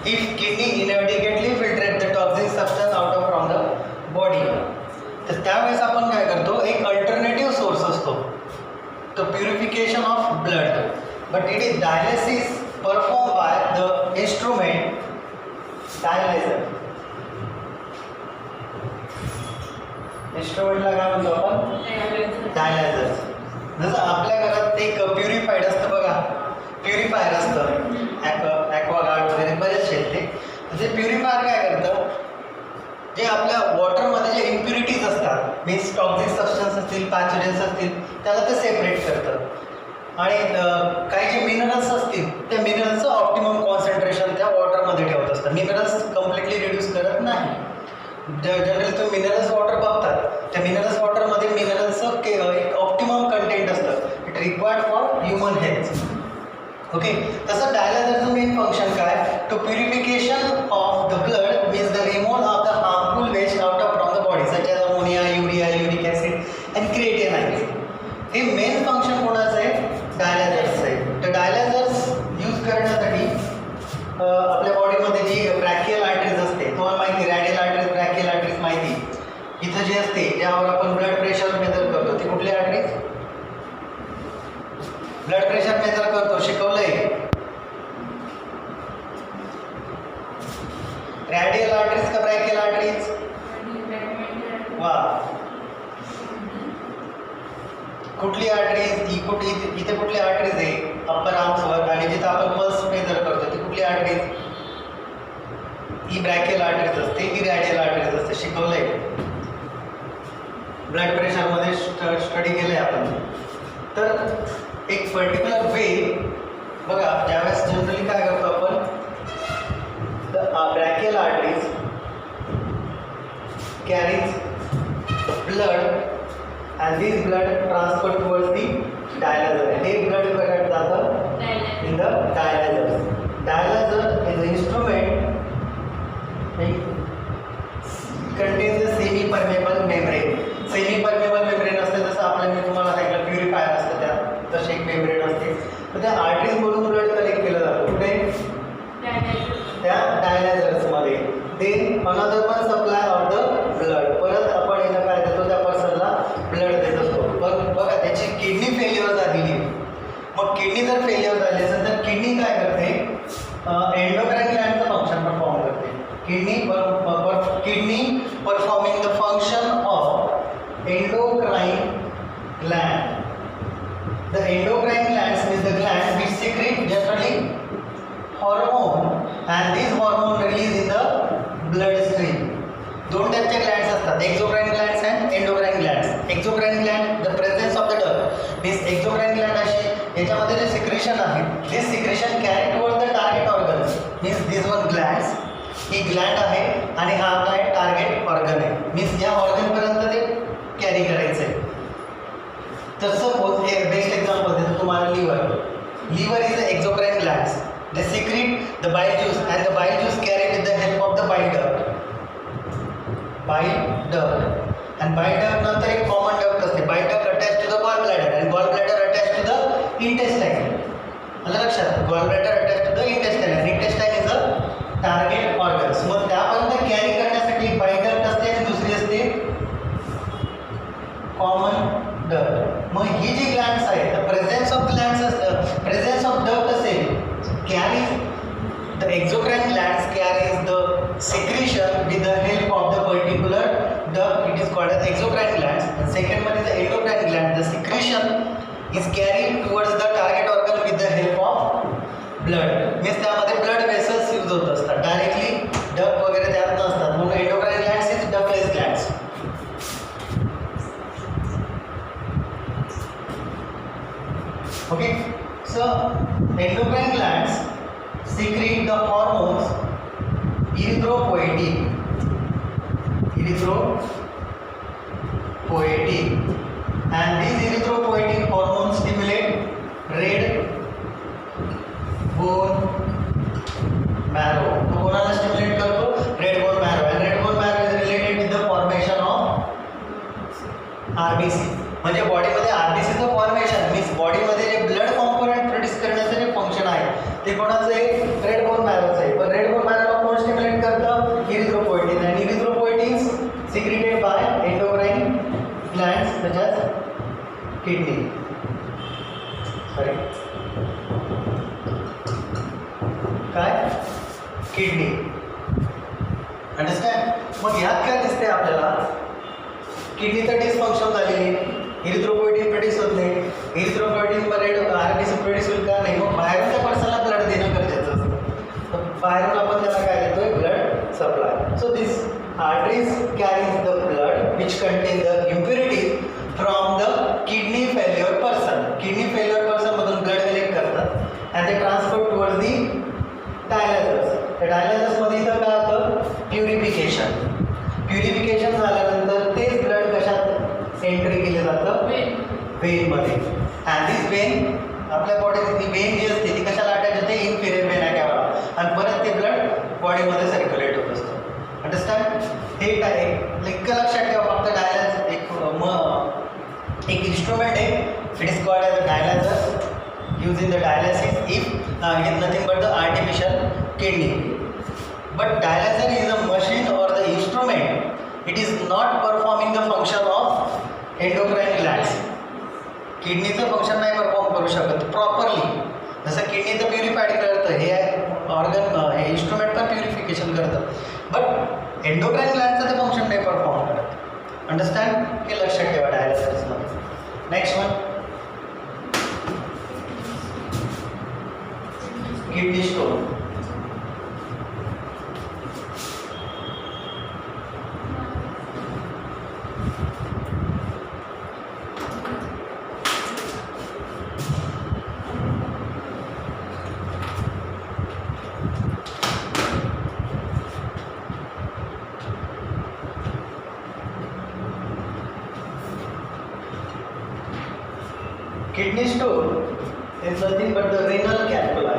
If kidney inadequately filtrate the toxic substance out of from the body, तर त्यावेळेस आपण काय करतो, एक अल्टरनेटिव्ह सोर्स असतो, the purification of blood, but it is dialysis performed by the instrument dialyzer. इंस्ट्रुमेंटला काय म्हणतो आपण, डायलायझर. जसं आपल्या घरात एक प्युरिफाईड असतं बघा, प्युरिफायर असतं, ॲक्वागार्ड वगैरे बरेचसे आहेत ते प्युरिफायर काय करतं, जे आपल्या वॉटरमध्ये जे इम्प्युरिटीज असतात, मीन्स टॉक्सिक सबस्टन्स असतील, पॅथोजन्स असतील, त्याला ते सेपरेट करतं. आणि काही जे मिनरल्स असतील त्या मिनरल्सचं ऑप्टिमम कॉन्सन्ट्रेशन त्या वॉटरमध्ये ठेवत असतात. मिनरल्स कम्प्लिटली रिड्यूस करत नाही. जनरली तुम्ही मिनरल्स वॉटर बघतात, त्या मिनरल्स वॉटरमध्ये मिनरल्सचं एक ऑप्टिमम कंटेंट असतं, it required for human health. Okay, तसं डायलायझरचं मेन फंक्शन काय, to purification of the blood means the removal of the harmful waste out of from the body such as ammonia, urea, uric acid and creatinines. हे main function कोणाचं आहे, डायलायझर्सचं आहे. तर डायलायझर्स use करण्यासाठी आपल्या बॉडीमध्ये जी ब्रॅकियल आर्टरीज असते, तुम्हाला माहिती, रॅडियल आर्टरीज, ब्रॅकियल आर्टरीज माहिती, इथं जी असते ज्यावर आपण ब्लड प्रेशर मेजर करतो, ती कुठली आर्टरीज, ब्लड प्रेशर मेजर करतो, शिकवलंय, रॅडियल आर्टरीज का ब्रॅकियल आर्टरीज, वा, कुठली आर्टरीज, इथे कुठली आर्टरीज आहे, अप्पर आर्म्सवर, आणि जिथं आपण पल्स मेजर करतो ती कुठली आर्टरीज, ही ब्रॅकियल आर्टरीज असते, ही रॅडियल आर्टरीज असते, शिकवलंय, ब्लड प्रेशरमध्ये स्टडी केलंय आपण. तर एक पर्टिक्युलर वे बघा, ज्यावेळेस जनरली काय करतो आपण, brachial arteries carries blood and this blood transferred towards the dialyzer. हे blood कडे जातं in the dialyzer. Dialyzer is an instrument contains the semi-permeable membrane. Semi-permeable membrane असते, जसं आपल्या मी तुम्हाला सांगितलं प्युरिफायर असतं त्यात, तशी एक मेम्ब्रेन असते. तर त्या आर्टरीज मधून ब्लड कलेक्ट केलं जातं, कुठे, त्या डायलायझर्समध्ये. ते अनदर पण सप्लाय ऑफ द ब्लड, परत आपण याला काय देतो, त्या पर्सनला ब्लड देत असतो. पण बघा, त्याची किडनी फेल्युअर झालेली, मग किडनी जर फेल्युअर झाली असेल तर किडनी काय करते, एंडोक्राइन ग्लँडचं फंक्शन परफॉर्म करते. Kidney performing the function of endocrine Gland. The endocrine glands means the Gland which secrete generally hormone and these hormone release in the blood stream. दोन टाईपचे glands असतात, exocrine glands and endocrine glands. Exocrine gland, the presence of the duct means exocrine gland अशी, याच्यामध्ये जे secretion आहे, this secretion carry toward the target organs means this one glands, ही gland आहे आणि हा आपला टार्गेट ऑर्गन आहे, मीन्स या ऑर्गनपर्यंत ते कॅरी करायचं आहे. तर सपोज एक बेस्ट एक्झाम्पल देतो तुम्हाला, liver is the exocrine glands. They secrete the bile juice and the bile juice carried with the help of the bile duct. And bile duct नंतर एक common duct असते. Bile duct attached to the gallbladder and gallbladder attached to the intestine. आलं लक्षात? Gallbladder attached to the intestine and intestine is a target organ. मग त्यापर्यंत carry करण्यासाठी bile duct असते आणि दुसरी असते common duct. मग ही जी ग्लँड्स आहेत, the presence of glands असतं, presence of duct असेल, carries the exocrine glands carries the secretion with the help of the particular duct, it is called as exocrine glands. And second one is the endocrine gland, the secretion is carried towards the target organ with the help of blood. means त्यामध्ये blood vessels use होत असतात, directly duct वगैरे त्यात नसतात, म्हणून endocrine glands is ductless glands. Okay, so endocrine glands secrete the hormones erythropoietin, and these erythropoietin hormones stimulate red bone marrow. तो कोणाला stimulate करतो, red bone marrow, and red bone marrow is related with the formation of RBC. म्हणजे बॉडीमध्ये आरबीसीचं formation means बॉडीमध्ये जे blood component produce करण्याचं जे function आहे ते कोणाचं आहे, रेड बोन मॅरोचं आहे. पण red bone marrow kidney sorry काय किडनी अंडरस्टँड. मग ह्यात काय दिसते आपल्याला किडनीचं डिसफंक्शन झालेली इरिथ्रोपोएटिन प्रोड्यूस होत नाही. इरिथ्रोपोएटिन मध्ये आरबीसी प्रोड्यूस होईल का नाही. मग बाहेरून त्या पर्सनला ब्लड देणं गरजेचं असतं. बाहेरून आपण त्याला काय देतोय blood supply. So this arteries carries the blood which contain the impurities from the kidney failure person. Kidney failure person मधून blood collect करतात and they transfer towards the dialysis. त्या dialysis मध्ये इथं काय होतं प्युरिफिकेशन. प्युरिफिकेशन झाल्यानंतर तेच blood कशात एंट्री केलं जातं वेन मध्ये. and this vein आपल्या बॉडीत ती वेन जी असते ती कशाला अटॅच होते इन्फिरियर वेन आहे कॅव्हला आणि परत ते ब्लड बॉडीमध्ये सर्क्युलेट होत असतं. अंडरस्टँड. हे काय इतकं लक्षात ठेवा फक्त डायलायझर एक इंस्ट्रुमेंट आहे. It is called as a dialyser use in the dialysis if it is nothing but the artificial kidney. But dialyser is a machine or the instrument it is not performing the function of endocrine glands. किडनीचं function नाही perform करू शकत properly. जसं किडनीचं purified करतं हे organ हे instrument पण purification करतं बट एंडोक्राइन ग्लँडचं ते फंक्शन नाही परफॉर्म करत. अंडरस्टँड. हे लक्षात ठेवा डायलिसिसमध्ये. Next one kidney stone. Kidney stone is nothing but the renal calculi.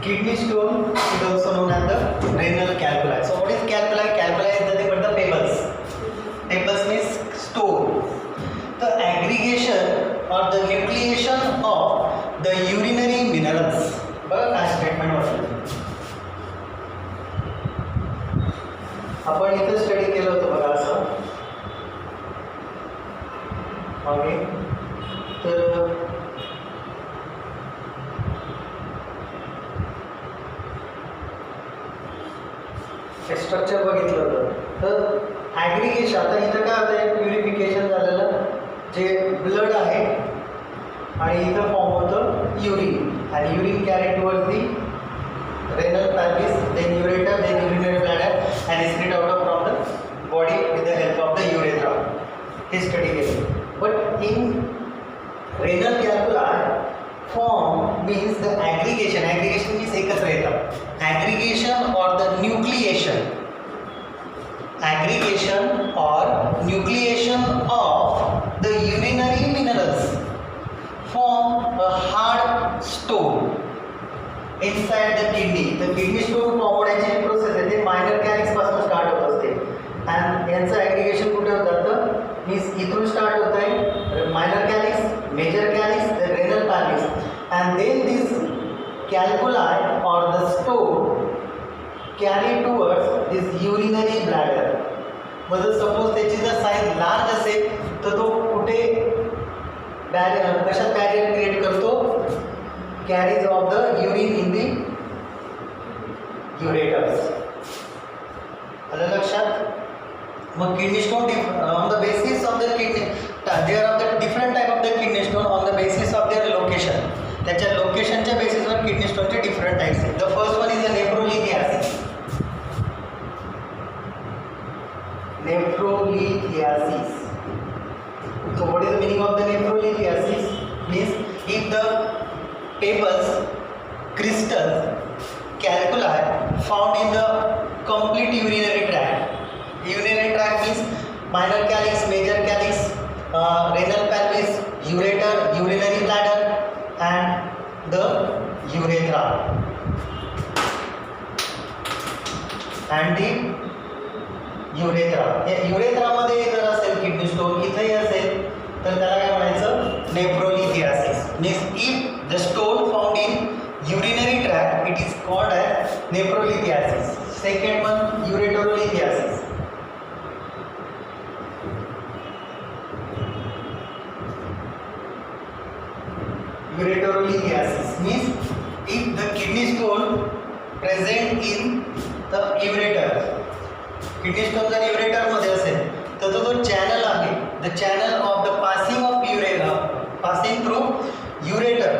Kidney stone is also known as the renal calculi. So what is calculi? Calculi is nothing but the pebbles. Pebbles means stone. The aggregation or the nucleation of the urinary minerals. बघा काय statement वाटलं. आपण इथं study केलं होतं बघा असं मागे. तर स्ट्रक्चर बघितलं होतं. तर ॲग्रिगेशन आता इथं काय होतं आहे प्युरिफिकेशन झालेलं जे ब्लड आहे आणि इथं फॉर्म होतं urine and urine carried towards the renal pelvis, then ureter, then urinary bladder and excrete out from the body with the help of the urethra. This study case. But in renal calculi form means the aggregation. Aggregation means एकत्र येतं. Aggregation or the nucleation. Aggregation or nucleation of the urinary minerals form a hard stone inside the kidney. The kidney stone form होण्याची process आहे ते minor calyx पासून start होत असते आणि यांचं ॲग्रिगेशन कुठे होतं मीन्स इथून स्टार्ट होत आहे minor calyx, major calyx, the renal calyx and then this calculi or the stone carry towards this urinary bladder. म्हणजे सपोज त्याची जर साईज लार्ज असेल तर तो कुठे बॅरियर कशात बॅरियर क्रिएट करतो carries of the urine in the ureters. आलं लक्षात. मग kidney stone on the basis of the kidney their of the different type of the kidney stone on the basis of their location. त्याच्या लोकेशनच्या बेसिसवर kidney स्टोनचे different types आहेत. The first one is a nephrolithiasis. Nephrolithiasis. So what is the meaning of the nephrolithiasis? Means if the pebbles, crystals, calculi found in the complete urinary tract. Urinary tract means minor calyx, major calyx, renal pelvis, ureter, urinary bladder and the urethra and the urethra. युरेथ्रामध्ये जर असेल kidney stone इथंही असेल तर त्याला काय म्हणायचं nephrolithiasis. Means if The stone found in urinary tract, it is called as nephrolithiasis. Second one, ureterolithiasis. Ureterolithiasis means if the kidney stone present in the ureter, kidney stone जर ureter मध्ये असेल तर तो जो चॅनल आहे, the channel of the passing of passing through ureter,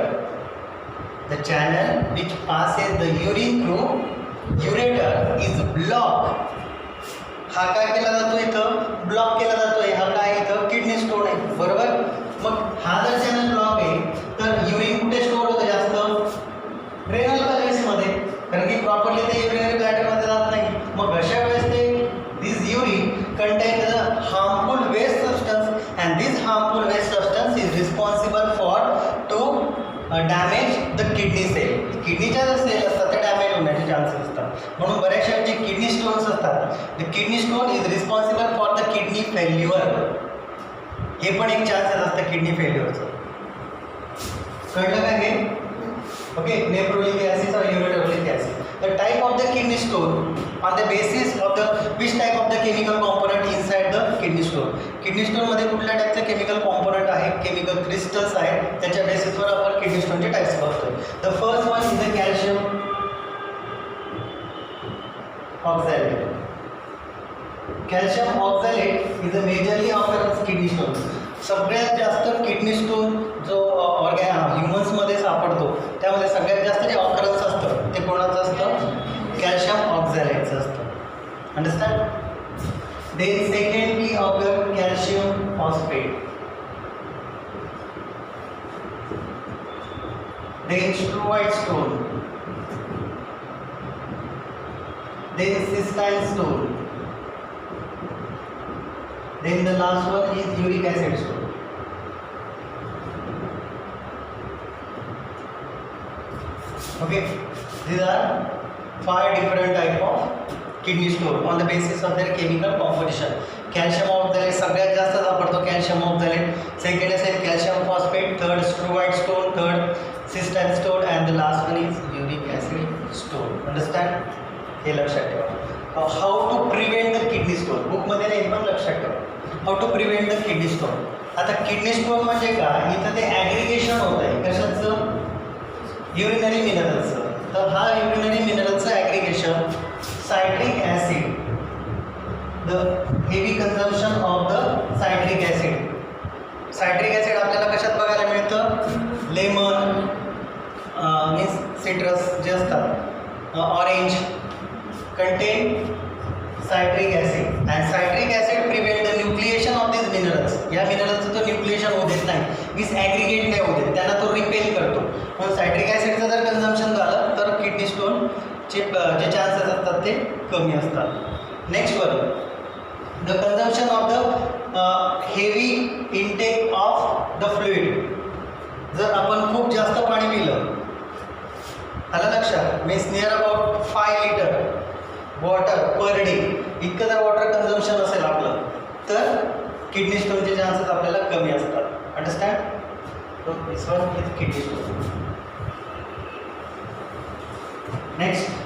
the channel which passes the urine through ureter is blocked. हा काय केला जातो इथं, ब्लॉक केला जातोय. हा काय इथं किडनी स्टोन आहे, बरोबर. मग हा जर चॅनल ब्लॉक आहे तर युरिन कुठे स्टोअर होतं जास्त, रेनल कॅव्हिटीज मध्ये, कारण की प्रॉपरली ते युरिनरी ब्लॅडर मध्ये जात नाही. मग अशा वेळेस ते this urine contain the harmful waste substance and this harmful waste substance is responsible for to damage the kidney cell. किडनीच्या ज्या सेल असतात त्या डॅमेज होण्याचे चान्सेस असतात. म्हणून बऱ्याचशा जे किडनी स्टोन्स असतात, the kidney stone is responsible for the kidney failure. हे पण एक चान्सेस असतं किडनी फेल्युअरचं. कळलं का हे? Okay. nephrolithiasis or ureterolithiasis. The type of the kidney stone on the basis of the which type of the chemical component inside the kidney stone. Kidney stone मध्ये कुठल्या टाईपचे केमिकल कॉम्पोनंट आहे, chemical crystals आहेत, त्याच्या बेसिसवर आपण kidney स्टोनचे types बघतोय. The first one is the calcium oxalate. Calcium oxalate is a majorly occurrence kidney stone. सगळ्यात जास्त किडनी स्टोन जो ह्युमन्समध्ये सापडतो त्यामध्ये सगळ्यात जास्त जे ऑकरन्स असतं ते कोणाचं असतं, कॅल्शियम ऑक्झॅलेटचं असतं. Understand. Then secondly occur calcium phosphate. Then struvite stone. Then cystine stone. Then the last one is uric acid stone. Okay, these are 5 different type of kidney stone on the basis of their chemical composition. Calcium oxalate सगळ्यात जास्त सापडतो calcium oxalate. Second असेल calcium phosphate. Third stroite stone. Third cystine stone and the last one is uric acid stone. Understand? हे लक्षात ठेवा. How to prevent the kidney stone? Book मध्ये नाही पण लक्षात ठेवा. How to prevent the kidney stone. आता किडनी स्टोन म्हणजे काय, इथं ते ॲग्रिगेशन होत आहे कशाचं, युरिनरी मिनरलचं. तर हा युरिनरी मिनरलचं aggregation citric acid, the heavy consumption of the citric acid. Citric acid आपल्याला कशात बघायला मिळतं, लेमन मीन्स सिट्रस जे असतात, orange contain citric acid and citric acid prevent the nucleation of this minerals. या मिनरल्सचं तो न्यूक्लिएशन होऊ देत नाही, मीन्स ॲग्रिगेट नाही होऊ देत, त्यांना तो रिपेल करतो. पण सायट्रिक ॲसिडचं जर कन्झम्पशन झालं तर किडनी स्टोनचे जे चान्सेस असतात ते कमी असतात. Next were the consumption of the heavy intake of the fluid. जर आपण खूप जास्त पाणी पिलं, आलं लक्षात, means near about 5 litre water per day, इतकं जर वॉटर कन्झम्पशन असेल आपलं तर किडनी स्टोनचे चान्सेस आपल्याला कमी असतात. Understand. So this one is kidney stone. Next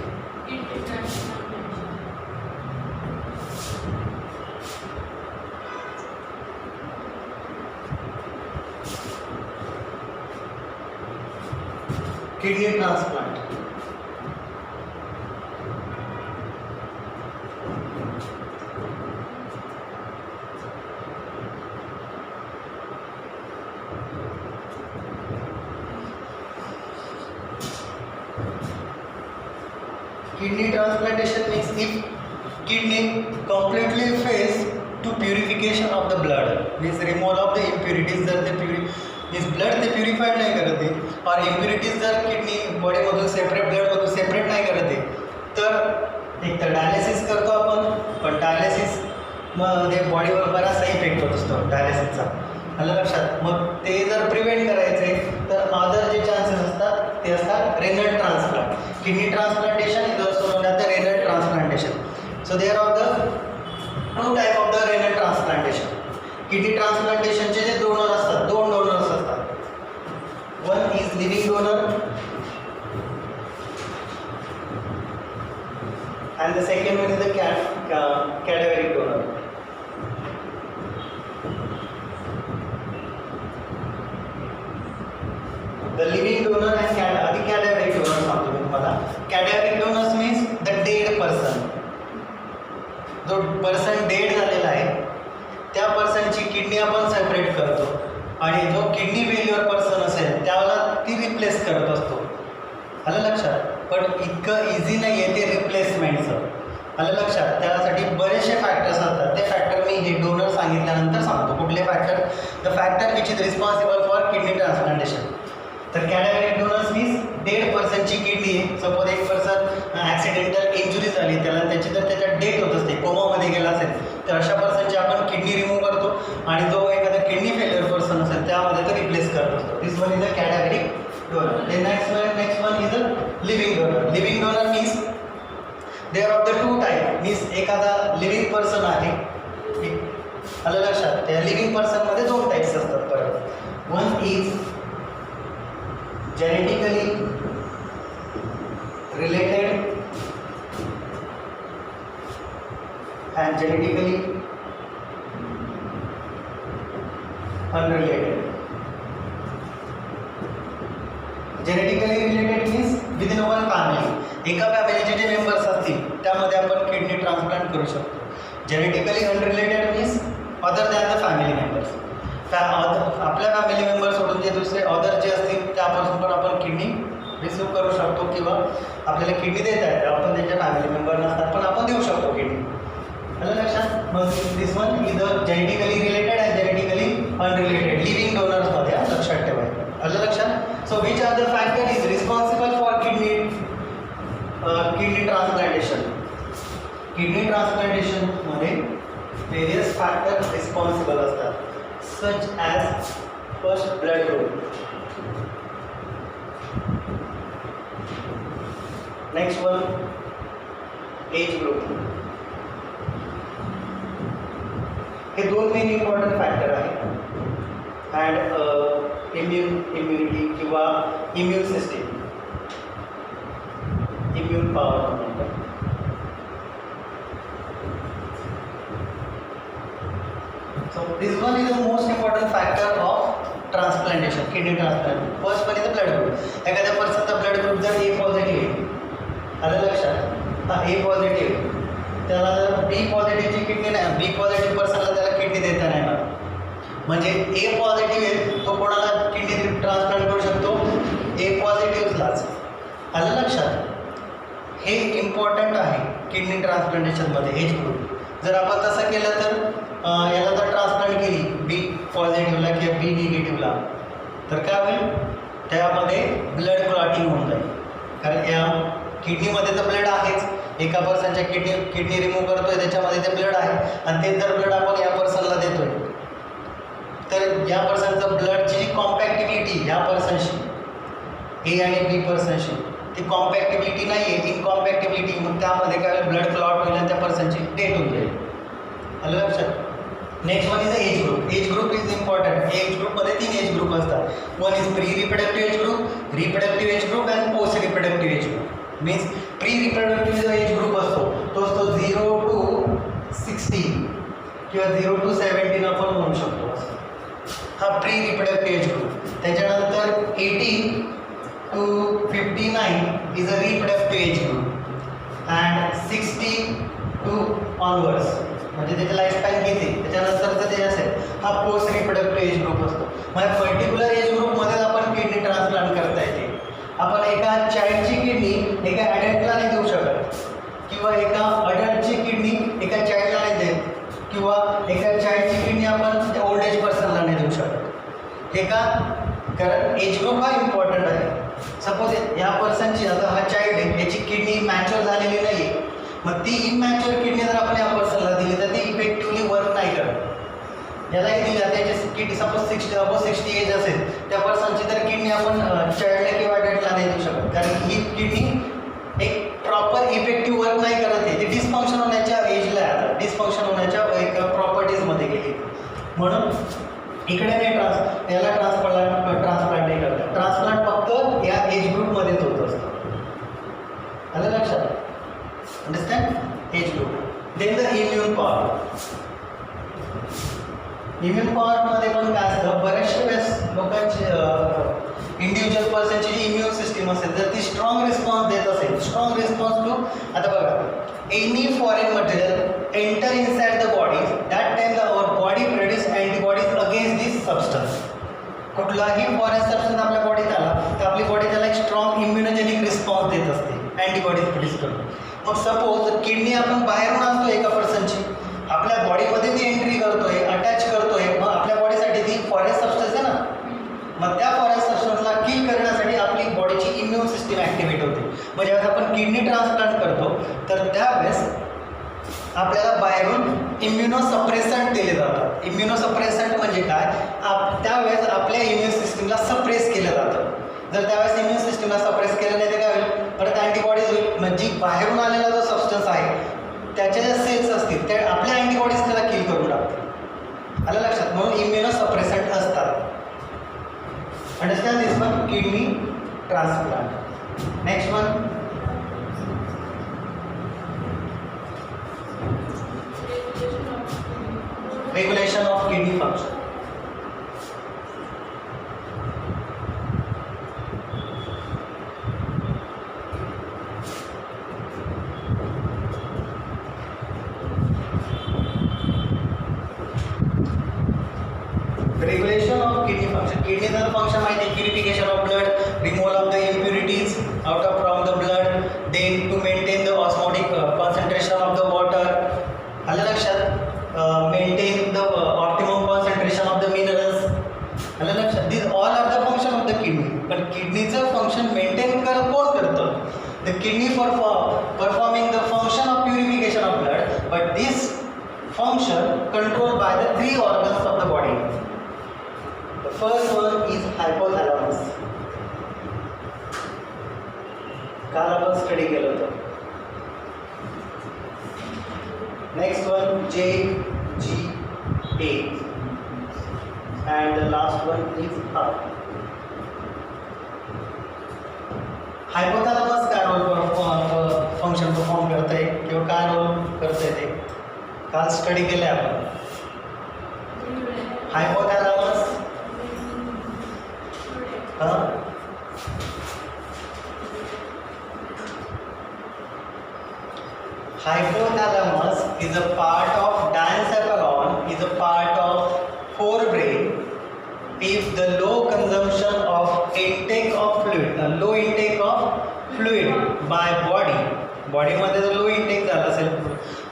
kidney transplant. Kidney transplantation means if kidney completely fails to purification of the blood, means removal of the impurities. जर ते means blood ते purified नाही करत आहे, और impurities जर kidney बॉडीमधून separate, ब्लडमधून separate नाही करत आहे, तर एक तर डायलिसिस करतो आपण, पण डायलिसिस मध्ये बॉडीवर बराचसा इफेक्ट होत असतो डायलिसिसचा. आलं लक्षात. मग ते जर प्रिव्हेंट करायचे तर अदर जे चान्सेस असतात ते असतात renal transplant. Kidney transplantation is also known as the renal transplantation. So there are the 2 type of the renal transplantation. Kidney ट्रान्सप्लांटेशनचे जे डोनर असतात, 2 डोनर्स असतात. One is living donor, and the second one is the cadaveric donor. The living donor and cadaveric donor सांगतो मी तुम्हाला. Cadaveric donors means the dead person. जो person dead झालेला आहे त्या पर्सनची किडनी आपण सेपरेट करतो आणि जो किडनी फेल्युअर पर्सन असेल त्याला ती रिप्लेस करत असतो. आलं लक्षात? पण इतकं इझी नाही आहे ते रिप्लेसमेंटचं. आलं लक्षात? त्यासाठी बरेचसे फॅक्टर्स असतात. ते फॅक्टर मी हे डोनर सांगितल्यानंतर सांगतो. कुठले factor? The factor which is responsible for kidney transplantation. तर कॅडेव्हरिक डोनर्स मीन्स डेड पर्सनची किडनी आहे. सपोज एक पर्सन ॲक्सिडेंटल इंजुरी झाली त्याला, त्याची जर त्याच्यात डेथ होत असते, कोमामध्ये गेला असेल, तर अशा पर्सनची आपण किडनी रिमूव्ह करतो आणि जो एखादा किडनी फेल्युअर पर्सन असेल त्यामध्ये तो रिप्लेस करत असतो. This one is a cadaveric donor. The next one is a living donor. Living donor means they are of the two type. means एखादा लिव्हिंग पर्सन आहे. आलं लक्षात? त्या लिव्हिंग पर्सन मध्ये दोन टाइप्स असतात परत. One is genetically related and genetically unrelated. Genetically related means within one family. एका फॅमिलीचे जे मेंबर्स असतील त्यामध्ये आपण किडनी ट्रान्सप्लांट करू शकतो. Genetically unrelated means other than the family members. आपल्या फॅमिली मेंबर सोडून जे दुसरे अदर जे असतील त्यापासून पण आपण किडनी रिसिव्ह करू शकतो किंवा आपल्याला किडनी देता येते. आपण त्यांच्या फॅमिली मेंबर नसतात पण आपण देऊ शकतो किडनी. आलं लक्षात? मग this one is genetically related and genetically unrelated living डोनर्समध्ये लक्षात ठेवायचं. आलं लक्षात? So which are the factor is responsible for kidney transplantation. Kidney ट्रान्सप्लांटेशनमध्ये वेरियस फॅक्टर रिस्पॉन्सिबल असतात. Such as first blood group. Next one age group. हे दोन main important factor आहेत. अँड इम्युनिटी किंवा इम्युन सिस्टीम, इम्युन पॉवर म्हणतात. So this one is the most important factor of transplantation, kidney transplant. First one is the blood group. एखाद्या पर्सनचा blood group जर ए positive, आलं लक्षात? हा ए पॉझिटिव्ह, त्याला जर बी पॉझिटिव्हची किडनी नाही, बी पॉझिटिव्ह पर्सनला त्याला किडनी देता नाही येणार. म्हणजे ए पॉझिटिव्ह आहे तो कोणाला किडनी ट्रान्सप्लांट करू शकतो? ए पॉझिटिव्हलाच. आलं लक्षात? हे इम्पॉर्टंट आहे किडनी ट्रान्सप्लांटेशनमध्ये एज ग्रुप. जर आपण तसं केलं तर याला जर ट्रान्सप्लांट केली बी पॉझिटिव्हला किंवा बी निगेटिव्हला तर काय होईल? त्यामध्ये ब्लड क्लॉटिंग होऊन जाईल. कारण या किडनीमध्ये तर ब्लड आहेच. एका पर्सनच्या किडनी रिमूव्ह करतोय त्याच्यामध्ये ते ब्लड आहे आणि ते जर ब्लड आपण या पर्सनला देतोय तर या पर्सनचं ब्लडची जी कॉम्पॅक्टिबिलिटी ह्या पर्सनशी ए आणि बी पर्सनशी ती कॉम्पॅक्टिबिलिटी नाही आहे, इनकॉम्पॅक्टिबिलिटी. मग त्यामध्ये काय ब्लड क्लॉट होईल आणि त्या पर्सनची डेथ होऊन जाईल. आलं लक्षात? Next one is the age group. Age group is important. Age ग्रुपमध्ये 3 एज ग्रुप असतात. One is pre reproductive age group, reproductive age group and post reproductive age group. Means pre reproductive जो age group असतो तो असतो 0 to 60 किंवा 0 to 17 आपण म्हणू शकतो. हा प्री रिप्रोडक्टिव्ह एज ग्रुप. त्याच्यानंतर 18 to 59 is a reproductive age group and 60 to onwards म्हणजे त्याचं लाईफस्पॅन किती त्याच्यानंतरचं ते असेल हा पोस्ट रिप्रोडक्टिव्ह एज ग्रुप असतो. म्हणजे पर्टिक्युलर एज ग्रुपमध्येच आपण किडनी ट्रान्सप्लांट करता येते. आपण एका चाइल्डची किडनी एका ॲडल्टला नाही देऊ शकत किंवा एका अडल्टची किडनी एका चाइल्डला नाही देत किंवा एका चाइल्डची किडनी आपण त्या ओल्ड एज पर्सनला नाही देऊ शकत. हे का? कारण एज ग्रुप हा इम्पॉर्टंट आहे. सपोज ह्या पर्सनची आता हा चाइल्ड आहे याची किडनी मॅच्युअर झालेली नाही आहे, मग ती इमॅच्युअर किडनी जर आपण या पर्सनला दिली तर ती इफेक्टिव्हली वर्क नाही करत. यालाही दिली जाते त्याची किडनी सपोज 60 एज असेल त्या पर्सनची तर किडनी आपण चाइल्डला किंवा अडल्टला नाही देऊ शकत कारण ही किडनी एक प्रॉपर इफेक्टिव्ह वर्क नाही करत आहे. ती डिस्फंक्शन होण्याच्या एजला आहे, आता डिस्फंक्शन होण्याच्या एक प्रॉपर्टीजमध्ये गेली. म्हणून इकडे नाही याला ट्रान्सप्लांट नाही करतात. ट्रान्सप्लांट फक्त या एज ग्रुपमध्येच होत असतं. आलं लक्षात? Understand? Age group. Then the immune power. Immune पॉवरमध्ये पण काय असतं, बऱ्याचशा वेळेस लोकांची इंडिव्हिज्युअल पर्सनची जी इम्युन सिस्टीम असेल जर ती स्ट्रॉंग रिस्पॉन्स देत असेल, स्ट्रॉंग रिस्पॉन्स टू, आता बघा, any foreign material enter inside the body, that time our body produce antibodies against this substance. कुठलाही फॉरेन सबस्टन्स आपल्या बॉडीत आला तर आपली बॉडी त्याला एक स्ट्रॉंग इम्युनोजेनिक रिस्पॉन्स देत असते, अँटीबॉडीज प्रोड्यूस करून. मग सपोज किडनी आपण बाहेरून आणतोय एका पर्सनची, आपल्या बॉडीमध्ये ती एंट्री करतोय, अटॅच करतोय, मग आपल्या बॉडीसाठी ती फॉरेन सबस्टन्स आहे ना, मग त्या फॉरेन सबस्टन्सला किल करण्यासाठी आपली बॉडीची इम्युन सिस्टीम ॲक्टिवेट होते. मग ज्यावेळेस आपण किडनी ट्रान्सप्लांट करतो तर त्यावेळेस आपल्याला बाहेरून इम्युनोसप्रेसंट दिले जातात. इम्युनोसप्रेसंट म्हणजे काय, त्यावेळेस आपल्या इम्युन सिस्टीमला सप्रेस केलं जातं. जर त्यावेळेस इम्युन सिस्टीमला सप्रेस केलं नाही तर काय होईल, परत अँटीबॉडीज होईल. म्हणजे बाहेरून आलेला जो सबस्टन्स आहे त्याच्या ज्या सेल्स असतील त्या आपल्या अँटीबॉडीज त्याला किल करून टाकतात. आलं लक्षात? म्हणून इम्युनोसप्रेसंट असतात. Understand this one, kidney transplant. Next one, regulation of kidney function. The regulation of kidney function. Kidney function might be purification of blood, removal of the impurities out of from the blood, then to maintain the osmotic concentration of the water. आलं लक्षात? Maintain the optimum concentration of the minerals. आलं लक्षात? These all are the function of the kidney. पण किडनीचं function maintain कोण करतं? The kidney performing the function of purification of blood, but this function controlled by the three organs of the body. The first one is hypothalamus. काल आपण study केलं होतं. Next one, J, G, A, and the last one is heart. Hypothalamus काय role function perform करते किंवा काय role करते ते काल स्टडी केले आपण. Hypothalamus Hypothalamus is a part of diencephalon, is a part of forebrain. If the low consumption of intake of fluid, low intake of fluid by body मध्ये जर लो इंटेक झाला असेल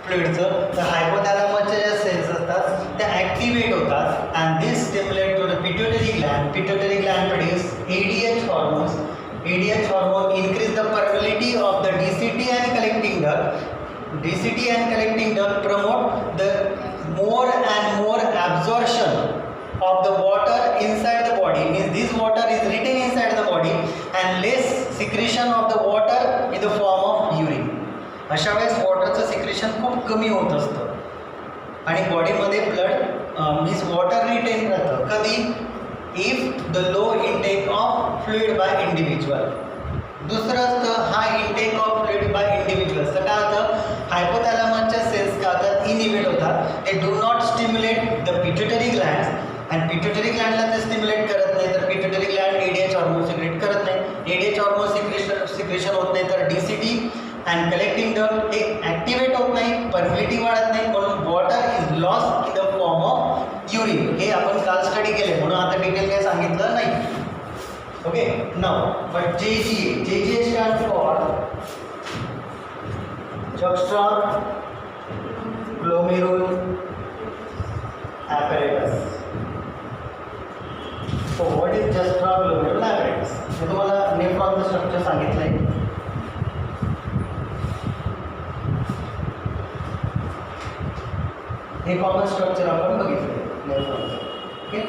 फ्लुइडचं तर हायपोथॅलॅमसच्या ज्या सेल्स असतात त्या ॲक्टिवेट होतात and this stimulate to the pituitary gland. Produce ग्लँड प्रोड्यूस ADH hormones. ADH hormone increase the permeability of the DCT and collecting duct. DCT and collecting duct promote the more and more absorption of the water inside the body. Means this water is retained inside the body and less secretion of the water in the form of urine. अशा वेळेस वॉटरचं secretion खूप कमी होत असतं आणि बॉडीमध्ये blood means water retain राहतं. कधी? If the low intake of fluid by individual. दुसरं असतं high intake of fluid by individual. तर काय होतं, हायपोथॅलॅमसच्या सेल्स काय होतात, इनहिबिट होतात. ते do not stimulate the pituitary glands आणि पिट्युटरी ग्लँडला ते स्टिम्युलेट करत नाही तर pituitary gland ADH hormone secrete करत नाही. ADH हॉर्मोन सिक्रेशन होत नाही तर DCT अँड कलेक्टिंग डक्ट हे ॲक्टिवेट होत नाही, परमिलिटी वाढत नाही, म्हणून water is loss in the form of urine. हे आपण काल स्टडी केले म्हणून आता डिटेल काही सांगितलं नाही. Okay, now but JGA stand for juxta glomerular apparatus. So what is juxta glomerular apparatus? मी तुम्हाला नेफ्रॉनचं स्ट्रक्चर सांगितलंय. हे कॉमन स्ट्रक्चर आपण बघितलंय नेफ्रॉनचं. ओके,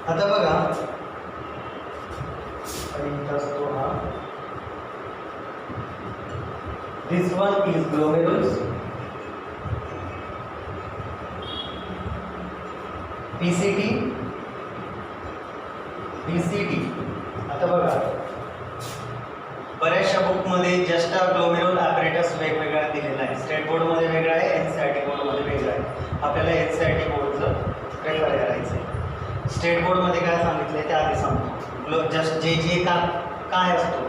आता बघा असतो हा. This one is glomerulus. PCT, BCT. आता बघा बऱ्याचशा बुकमध्ये जस्ट ग्लोमेरुलर ॲपरेटस वेगवेगळा दिलेला आहे. स्टेट बोर्डमध्ये वेगळा आहे, NCERT बोर्डमध्ये वेगळा आहे. आपल्याला NCERT बोर्डचं प्रेफर करायचं आहे. स्टेट बोर्डमध्ये काय सांगितलं आहे ते आधी सांगतो. जस्ट जे काय असतो,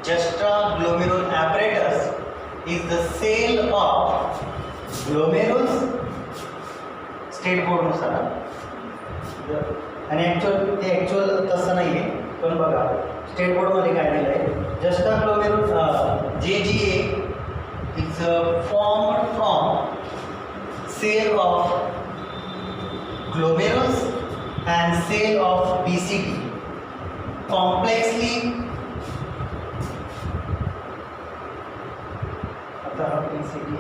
just glomerular apparatus is the cell of glomerulus state बोर्डनुसार. आणि ॲक्च्युअल तसं नाही आहे, पण बघा स्टेट बोर्डमध्ये काय दिलं आहे, just glomerular JGA is formed from cell of glomerulus and cell of BCT complexly. आता हा BCT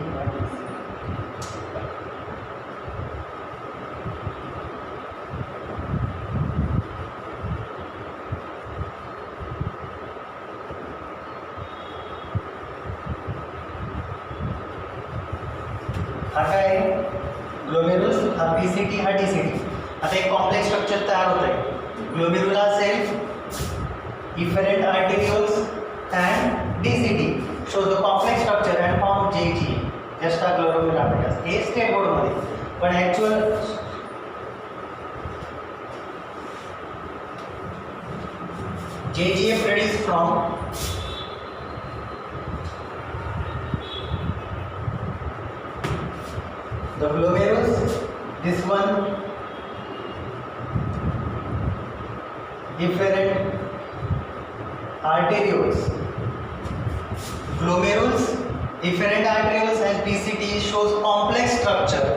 हा काय ग्लोमेरुलस, हा BCT, हा DCT. आता एक कॉम्प्लेक्स स्ट्रक्चर तयार होत आहे. Glomerular cell, efferent arterioles and DCT shows the complex structure and form JGA, just glomerular apparatus. हे स्टेट बोर्डमध्ये, पण actual JGA produced from the glomerulus, this one efferent arterioles. Glomerulus, efferent arterioles and PCT shows complex structure,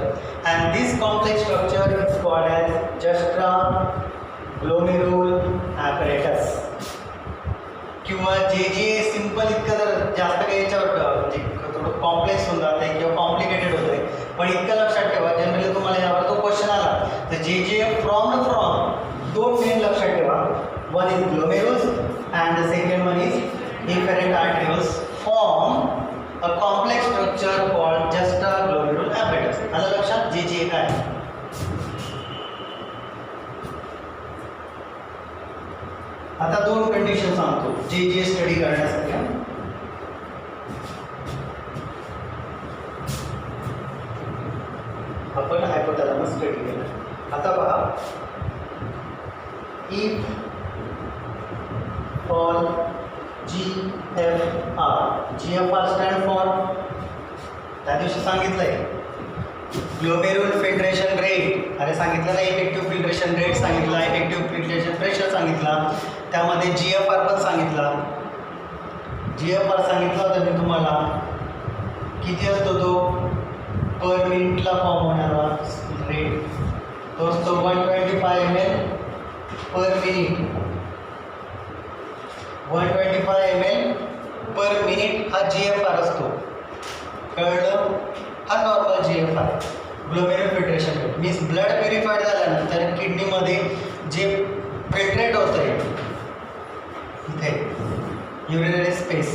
and this complex structure is called as juxtaglomerular apparatus. किंवा JGA simple इतकं जर जास्त काही याच्यावर म्हणजे थोडं कॉम्प्लेक्स होऊन जात आहे किंवा कॉम्प्लिकेटेड होत आहे, पण इतकं लक्षात ठेवा, जनरली तुम्हाला यावर तो क्वेश्चन आला तर JGA फ्रॉम दोन मेन लक्षात ठेवा. One is glomerulus and the second one is efferent arterioles form a complex structure called juxtaglomerular apparatus. आलं लक्षात JGA काय? आता दोन कंडिशन सांगतो JGA स्टडी करण्यासाठी. आपण हायपोथॅलॅमस स्टडी केलं. आता पहा, if for GFR stand for, त्या दिवशी सांगितलंय ग्लोमेरुलर फिल्ट्रेशन रेट. अरे सांगितलं ना, इफेक्टिव्ह फिल्ट्रेशन रेट सांगितला, इफेक्टिव्ह फिल्ट्रेशन प्रेशर सांगितला, त्यामध्ये GFR पण सांगितला. GFR सांगितला होता मी तुम्हाला, किती असतो तो पर मिनिटला फॉर्म होणारा रेट, तो असतो 125 ml per minute. 125 ml per minute हा GFR असतो, कळलं? हा normal GFR glomerular filtration rate. Means blood purified झाल्यानंतर किडनीमध्ये जे फिल्ट्रेट होतं आहे इथे युरिनरी स्पेस,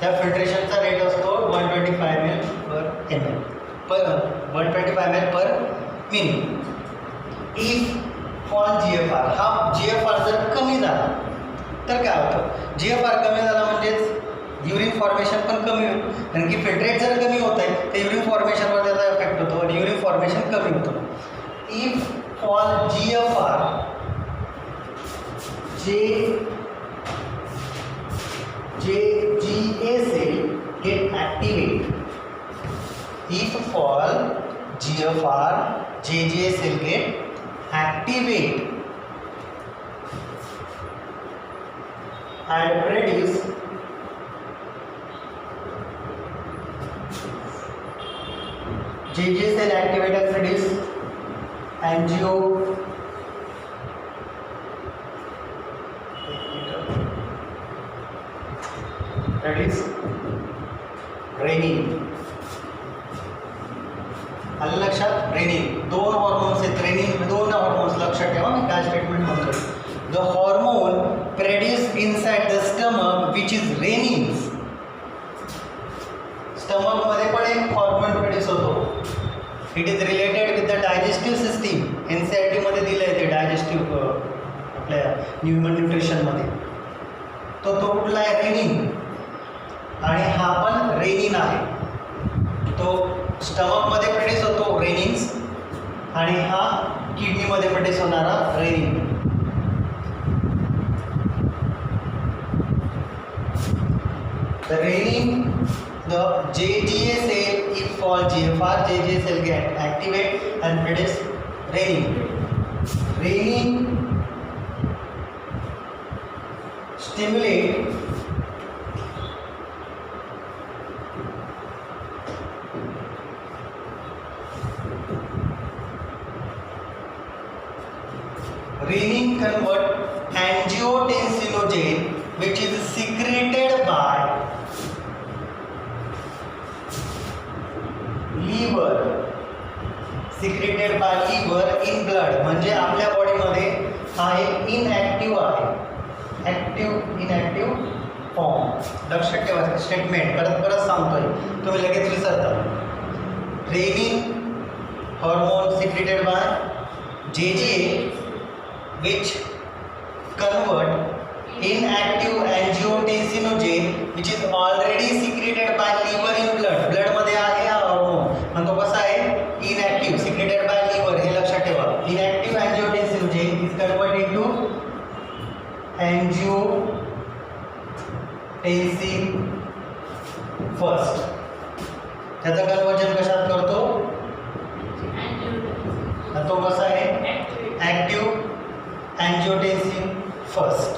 त्या फिल्ट्रेशनचा रेट असतो 125 ml per 125 ml per minute. If for GFR, हा GFR जर कमी झाला तर काय होतं, GFR कमी झाला म्हणजेच युरिन फॉर्मेशन पण कमी होईल, कारण की फिल्ट्रेट जर कमी होत आहे तर युरिन फॉर्मेशनवर त्याचा इफेक्ट होतो आणि युरिन फॉर्मेशन कमी होतं. If for GFR JGA cell get activate. If for GFR JGA cell get activate and produce JGA cell activate and produce angio produce renin. आलं लक्षात? रेनिन दोन हॉर्मोन्स आहेत. रेनिन दोन हॉर्मोन्स लक्षात ठेवा, मी काय स्टेटमेंट म्हणतो. The hormone produce inside the stomach which is renins. Stomach मध्ये पण एक हॉर्मोन प्रोड्यूस होतो it is related with the digestive system. NCERT मध्ये दिलं आहे ते डायजेस्टिव्ह आपल्या ह्युमन न्यूट्रिशनमध्ये. तो कुठला आहे? रेनिन. आणि हा पण रेनिन आहे. तो स्टमकमध्ये प्रोड्यूस होतो रेनिन्स आणि हा किडनीमध्ये प्रोड्यूस होणारा rennin. The renin, the JGA cell, if for GFR, JGA cell get activate and produce renin. Renin stimulate renin convert angiotensinogen, which is secreted by liver, secreted by liver in blood. म्हणजे आपल्या बॉडीमध्ये हा एक inactive आहे. Active inactive form. लक्षात ठेवा statement. परत सांगतोय, तुम्ही लगेच विसरता. Renin hormone secreted by JGA, which convert inactive angiotensinogen, which is already secreted by liver in blood. blood मध्ये आहे हा हार्मोन, पण तो कसा आहे? इनएक्टिव्ह, secreted by liver. हे लक्षात ठेवा. inactive angiotensinogen is converted into angiotensin first. त्याचा कन्वर्जन कशात करतो? तो कसा आहे? Active angiotensin first.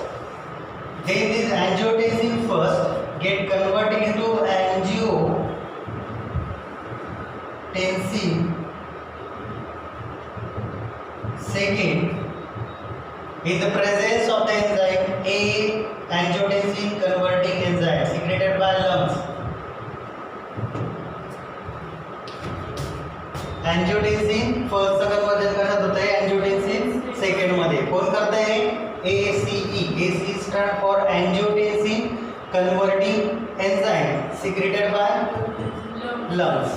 Then this angiotensin first get converted into angiotensin second in the presence of the enzyme A, angiotensin converting enzyme secreted by lungs. angiotensin first conversion कशात होत आहे? angiotensin second मध्ये. कोण करतंय? ACE. ACE stand for angiotensin converting enzyme secreted by lungs.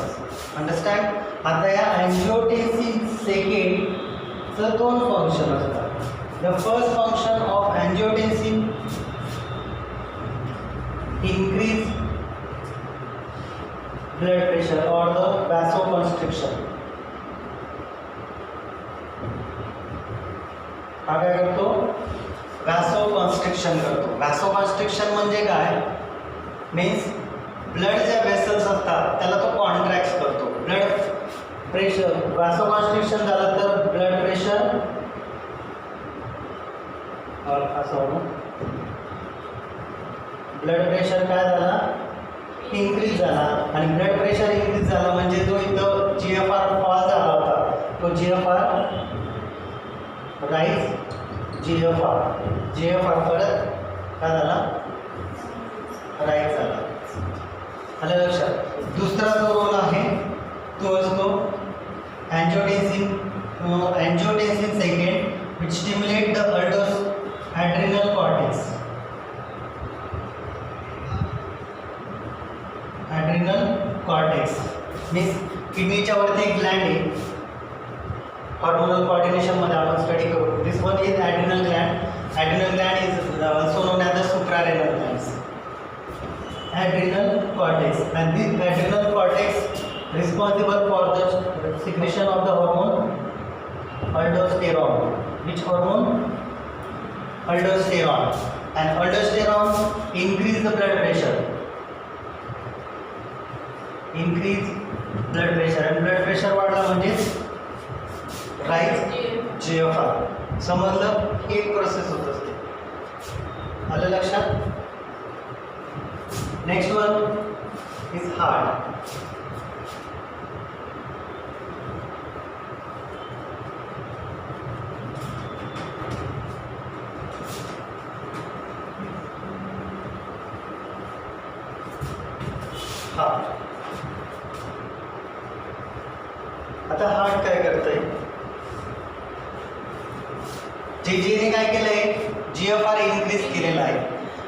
Understand? आता या angiotensin second चं दोन फंक्शन असतात. The first function of angiotensin increase blood pressure or the vasoconstriction. हा काय करतो? वॅसोकॉन्स्ट्रिक्शन करतो. वॅसोकॉन्स्ट्रिक्शन म्हणजे काय? मीन्स ब्लड ज्या वेसल्स असतात त्याला तो कॉन्ट्रॅक्ट करतो. ब्लड प्रेशर वॅसोकॉन्स्ट्रिक्शन झालं तर ब्लड प्रेशर असं ब्लड प्रेशर काय झाला? इन्क्रीज झाला. आणि ब्लड प्रेशर इन्क्रीज झाला म्हणजे जो इथं GFR फॉल झाला होता तो GFR राईज, GFR परत काय झाला? राईज झाला. आलं लक्षात? दुसरा जो रोल आहे तो असतो angiotensin second, which stimulate the adrenal cortex. adrenal cortex means किडनीच्या वरती एक ग्लँड आहे. hormonal coordination मध्ये आपण स्टडी करू. this one is adrenal gland. adrenal gland is also known as the suprarenal glands. adrenal cortex, and this adrenal cortex responsible for the secretion of the hormone aldosterone. which hormone? Aldosterone. And aldosterone increase the blood pressure. increase blood pressure, and blood pressure वाढला म्हणजे rise GFR. समजलं? ही एक process होत असते. आलं लक्षात? Next one is heart. आता heart काय करतंय? JGA ने काय केलंय? GFR इन्क्रीज केलेला आहे.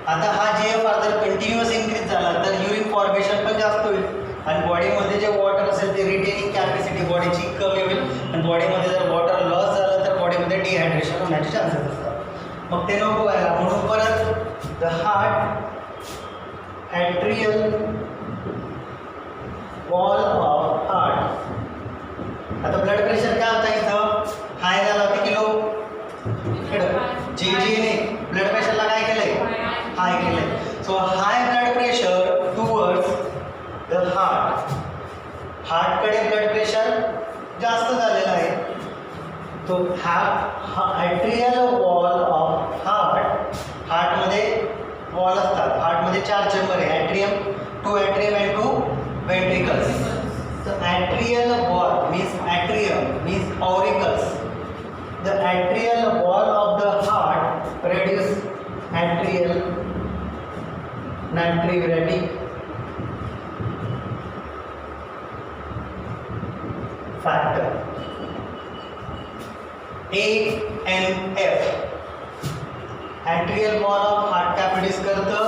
आता हा GFR जर कंटिन्युअस इन्क्रीज झाला तर युरिन फॉर्मेशन पण जास्त होईल आणि बॉडीमध्ये जे वॉटर असेल ते रिटेनिंग कॅपॅसिटी बॉडीची कमी होईल आणि बॉडीमध्ये जर वॉटर लॉस झालं तर बॉडीमध्ये डिहायड्रेशन होण्याचे चान्सेस असतात. मग ते नको व्हायला म्हणून परत the heart atrial wall of heart. आता ब्लड प्रेशर काय होता इथं हाय झाला होता की लो? ने ब्लड प्रेशरला काय केलंय? हाय केलंय. So high blood pressure towards the heart. हार्टकडे ब्लड प्रेशर जास्त झालेलं आहे. तो ॲट्रियल वॉल ऑफ हार्ट. हार्टमध्ये वॉल असतात. हार्टमध्ये 4 चेंबर आहे. Atrium, 2 atrium and 2 ventricles. The atrial wall means auricles. The atrial wall of the heart produce atrial natriuretic factor ANF. atrial wall of heart काय produce करतं?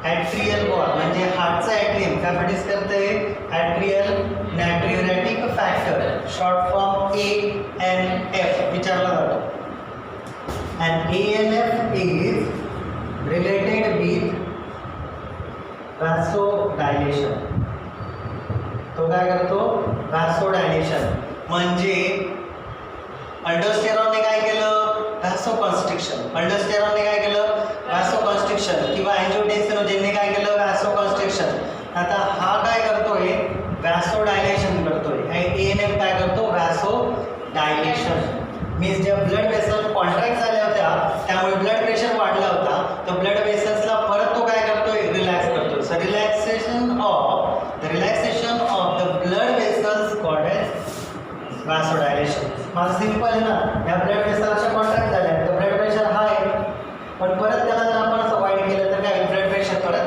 Atrial wall म्हणजे हार्टचा atrium काय produce करतंय? Atrial natriuretic factor, short form ANF विचारला जातो. And ANF is related with vasodilation. तो काय करतो? व्हॅसोडायलेशन म्हणजे अल्डोस्टेरॉनने काय केलं? व्हॅसोकॉन्स्ट्रिक्शन. अल्डोस्टेरॉनने काय केलं? व्हॅसोकॉन्स्ट्रिक्शन. किंवा अँजिओटेन्सिनोजेनने काय केलं? व्हॅसोकॉन्स्ट्रिक्शन. आता हा काय करतोय? व्हॅसोडायलेशन करतोय. ANF काय करतो? व्हॅसोडायलेशन. मीन्स ज्या ब्लड वेसल्स कॉन्ट्रॅक्ट झाल्या होत्या त्यामुळे ब्लड प्रेशर वाढला होता, तर ब्लड वेसल्सला परत तो काय करतोय? रिलॅक्स करतोय. So relaxation of the blood vessels called as vasodilation. माझं सिंपल आहे ना, या ब्लड वेसल्सच्या कॉन्ट्रॅक्ट झाल्या तर ब्लड प्रेशर हाय, पण परत त्याला जर आपण असं वाईट केलं तर काय ब्लड प्रेशर परत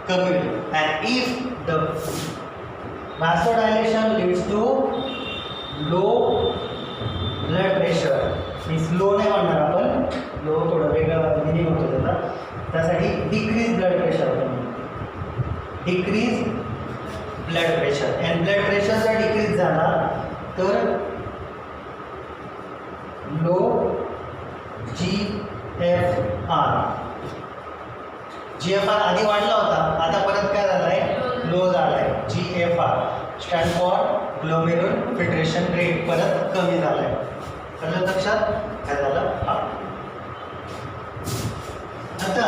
कमी होईल. And if the vasodilation leads to low blood pressure, means low नाही म्हणणार आपण, लो थोडं वेगळं मिनिंग होतो त्याचा, त्यासाठी डिक्रीज ब्लड प्रेशर होतं. Decrease blood pressure. And blood pressure जर डिक्रीज झाला तर लो GFR. GFR आधी वाढला होता, आता परत काय झालाय? लो झालाय. GFR stand for glomerular filtration rate, परत कमी झालाय. कळलं लक्षात? काय झालं? हा. आता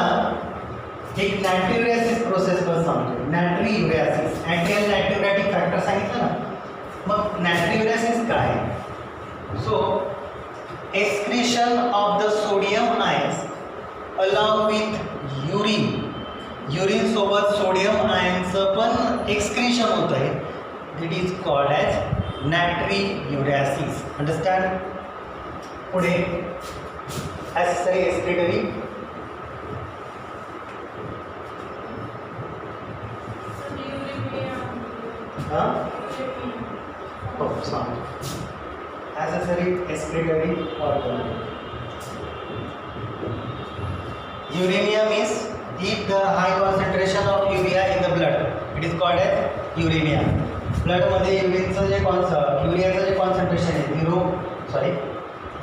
एक नॅट्रियुरेसिस प्रोसेस पण सांगतो. नॅट्रियुरेसिस ॲट्रियल नॅट्रियुरेटिक फॅक्टर सांगितलं ना. मग नॅट्रियुरेसिस काय? So excretion of the sodium ions along with urine सोबत सोडियम आयनचं पण एक्सक्रीशन होत आहे. It is called as natriuresis. Understand? पुढे ॲसेसरी एक्सक्रीटरी. हो सांग. Accessory excretory organ. Uremia means if the high concentration of urea in the blood, it is called as uremia. Blood मध्ये युरिनचं जे युरियाचं जे कॉन्सन्ट्रेशन आहे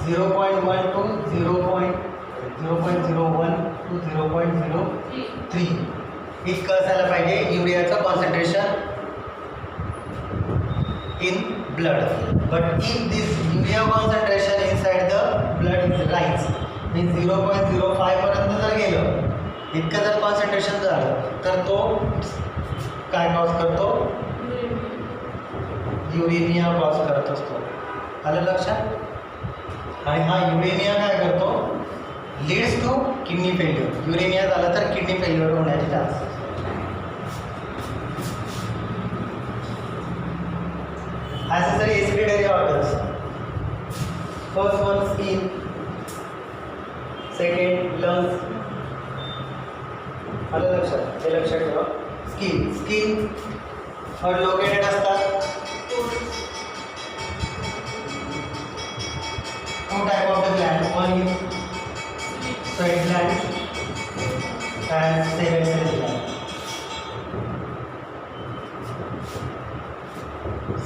0.1 to 0.01 to 0.03 इतकं असायला पाहिजे युरियाचं concentration in blood. But if this urea concentration inside the blood is rise, means 0.05 पर्यंत जर गेलं, इतकं जर कॉन्सन्ट्रेशन झालं तर तो काय कॉज करतो? युरेनिया कॉज करत असतो. आलं लक्षात? आणि हा युरेनिया काय करतो? Leads to kidney failure. Uraemia झालं तर किडनी फेल्युअर होण्याचे chances. Accessory excretory organs. First one skin, second lungs. आलं लक्षात? हे लक्षात ठेवा. स्किन और लोकेटेड असतात. Two type of the gland. One is sweat gland and sebaceous gland.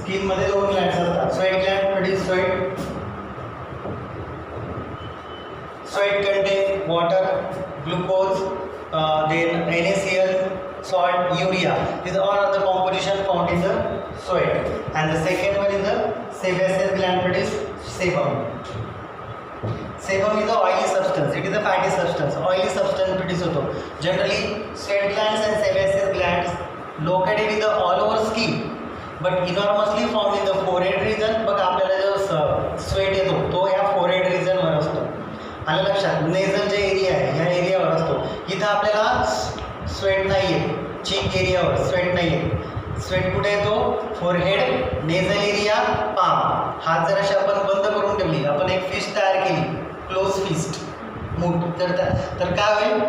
Skin मध्ये दोन ग्लँड्स असतात. Sweat Gland produce sweat. Sweat contains water, glucose, then NaCl, salt, urea. These all are the composition found in the sweat. And the second one is the sebaceous gland produce sebum. Sebum is a oily substance. It is a fatty substance. Oily substance produce होतो. Generally, sweat glands and sebaceous glands located in the all over skin, but enormously found in the forehead region. बघा आपल्याला जो sweat येतो तो या forehead region वर असतो. आलं लक्षात. नेझल जे एरिया आहे ह्या एरियावर असतो. इथं आपल्याला स्वेट नाही आहे. चीक एरियावर स्वेट नाही आहे. स्वेट कुठे येतो? Forehead, nasal area, palm. हात जराशी आपण बंद करून ठेवली, आपण एक फिस्ट तयार केली, क्लोज फिस्ट मूठ, तर काय होईल?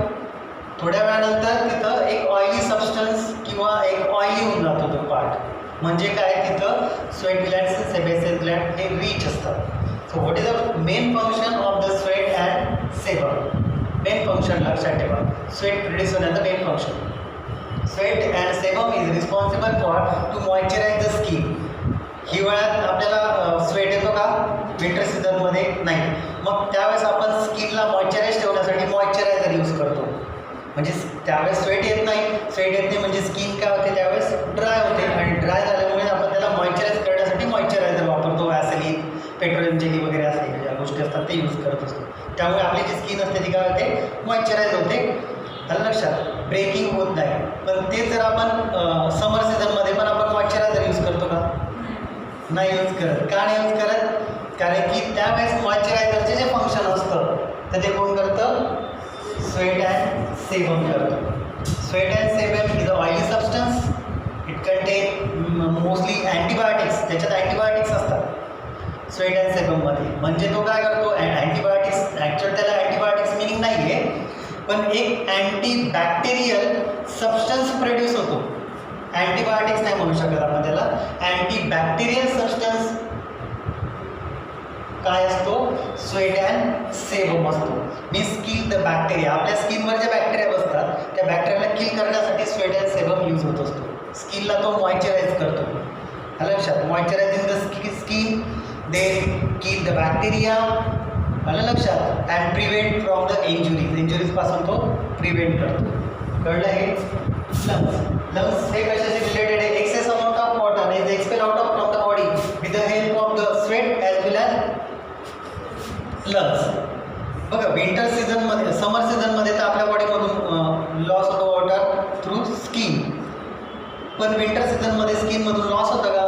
थोड्या वेळानंतर तिथं एक ऑइली सबस्टन्स किंवा एक ऑइली होऊन जातो तो पार्ट. म्हणजे काय? तिथं स्वेट ग्लँड्स, सेबेसियस ग्लँड हे रिच असतात. So what is the main function of the sweat and sebum? Main function लक्षात ठेवा. Sweat produce होण्याचा main function. Sweat and sebum is responsible for to moisturize the skin. हिवाळ्यात आपल्याला sweat येतो का? Winter सीझनमध्ये नाही. मग त्यावेळेस आपण स्किनला मॉइश्चराईज ठेवण्यासाठी मॉइश्चरायझर यूज करतो. म्हणजे त्यावेळेस स्वेट येत नाही. स्वेट येत नाही म्हणजे स्किन काय होते? त्यावेळेस ड्राय होते आणि ड्राय झाल्यामुळे आपण त्याला मॉइश्चराईज करण्यासाठी मॉइश्चरायझर वापरतो. वॅसलीन, पेट्रोलियम जेली वगैरे असे ज्या गोष्टी असतात ते यूज करत असतो. त्यामुळे आपली जी स्किन असते ती काय होते? मॉइश्चराईज होते. आलं लक्षात. ब्रेकिंग होत नाही. पण तेच जर आपण समर सीझनमध्ये पण आपण मॉइश्चरायझर यूज करतो का? नाही यूज करत. का नाही यूज करत? कारण की त्यावेळेस मॉइश्चरायझरचे जे फंक्शन असतं तर ते कोण करतं? स्वेट अँड सेबम करतं. Sweat and sebum is a oily substance. It content mostly antibiotics. त्याच्यात अँटीबायोटिक्स असतात स्वेट अँड सेबममध्ये. म्हणजे तो काय करतो? अँटीबायोटिक्स. ॲक्च्युअल त्याला अँटीबायोटिक्स मिनिंग नाही आहे, पण एक अँटीबॅक्टेरियल सबस्टन्स प्रोड्यूस होतो. अँटीबायोटिक्स नाही म्हणू शकत आपण त्याला. अँटीबॅक्टेरियल सबस्टन्स काय असतो? स्वेट अँड सेबम असतो. Means kill the bacteria. आपल्या स्किनवर जे बॅक्टेरिया बसतात त्या बॅक्टेरियाला किल करण्यासाठी स्वेट अँड सेबम यूज होत असतो. स्किनला तो मॉइश्चराईज करतो. आलं लक्षात. Moisturising the skin, they kill the bacteria. आलं लक्षात. And prevent from the injuries पासून तो प्रिव्हेंट करतो. कळलं हे? लंग्स हे कशाशी रिलेटेड आहे? Excess amount of water is expel out of from the body with the help of the sweat as well as lungs. बघा विंटर सीझनमध्ये, समर सीझनमध्ये तर आपल्या बॉडीमधून लॉस होतो वॉटर थ्रू स्किन. पण विंटर सीझनमध्ये स्किनमधून लॉस होतं का?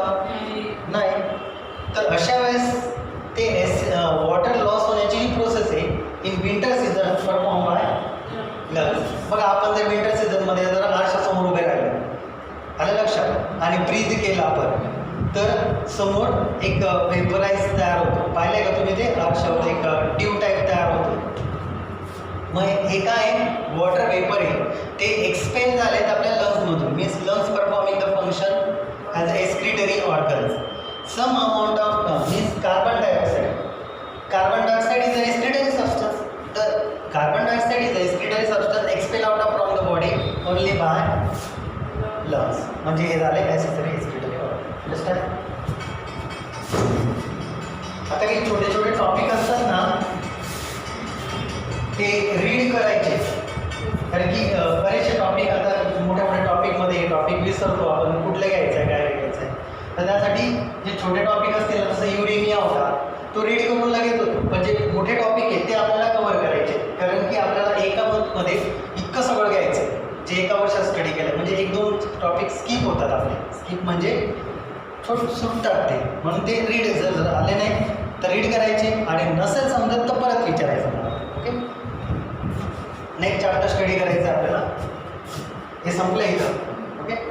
नाही. तर अशा वेळेस ते वॉटर लॉस होण्याची जी प्रोसेस आहे in winter season perform by lungs. बघा आपण जर विंटर सीझनमध्ये जर आरशासमोर उभे राहिलो, आलं लक्षात, आणि ब्रीथ केलं आपण तर समोर एक वेपराईज तयार होतो. पाहिलं का तुम्ही? ते आरशावर एक ट्यूब टाईप तयार होतो. मग हे काय? वॉटर वेपर आहे. ते एक्सपेल झालेत आपल्या लंग्समधून. Means lungs performing the function as a excretory organs. Some amount of means carbon dioxide. Carbon dioxide is a excretory substance. The carbon dioxide is a excretory substance expelled out of from the body only by lungs. म्हणजे हे झाले necessary excretory organ. Understand? आता काही छोटे छोटे topic असतात ना ते रीड करायचे. कारण की बरेचसे टॉपिक आता मोठ्या मोठ्या टॉपिकमध्ये टॉपिक विसरतो आपण कुठलं घ्यायचं आहे काय घ्यायचं आहे. तर त्यासाठी जे छोटे टॉपिक असतील जसं युरेनिया होता तो रीड करून लगेच होतो. पण जे मोठे टॉपिक आहेत ते आपल्याला कव्हर करायचे. कारण की आपल्याला एका मंथमध्ये इतकं सगळं घ्यायचं आहे जे एका वर्षात स्टडी केलं. म्हणजे एक दोन टॉपिक स्किप होतात आपले. स्किप म्हणजे सुटतात ते. म्हणून ते रीड जर आले नाही तर रीड करायचे आणि नसेल समजत तर परत विचारायचं मला. ओके. नेक्स्ट चॅप्टर स्टडी करायचं आपल्याला. हे संपलं इथं. Okay.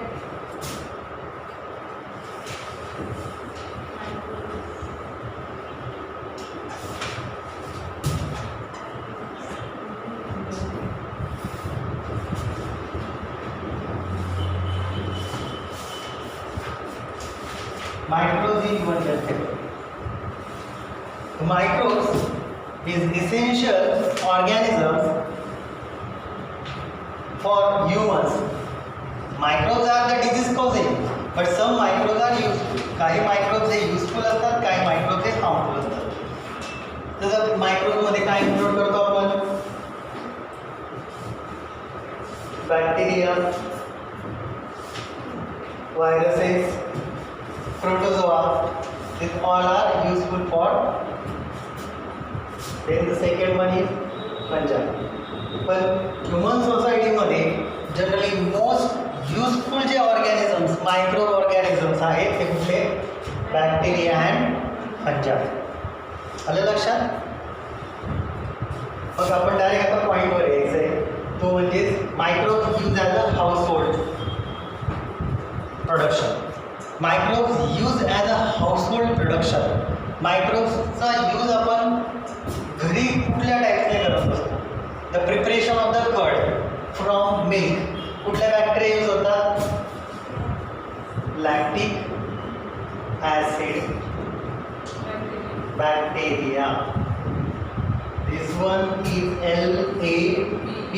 Microbes in human health. The microbes is essential organisms for humans. Microbes are the disease causing but some microbes are useful. काही मायक्रोज हे युजफुल असतात, काही मायक्रोज हे हार्मफुल असतात. तसं मायक्रोजमध्ये काय इन्क्लूड करतो आपण? Bacteria, viruses, protozoa, these all are useful for. Then the second one is fungi. पण ह्युमन सोसायटीमध्ये जनरली मोस्ट युजफुल जे ऑर्गॅनिझम्स, मायक्रो ऑर्गॅनिझम्स आहेत ते कुठले? Bacteria and फंजा. आलं लक्षात? मग आपण डायरेक्ट आता पॉईंटवर यायचं आहे, तो म्हणजे microbes use as a house hold production. Microbes use as a household production. मायक्रोब्सचा यूज आपण घरी कुठल्या टाईपने करत असतो? The preparation of the curd from milk. कुठल्या बॅक्टेरिया यूज होतात? Lactic acid bacteria. This one is LAB.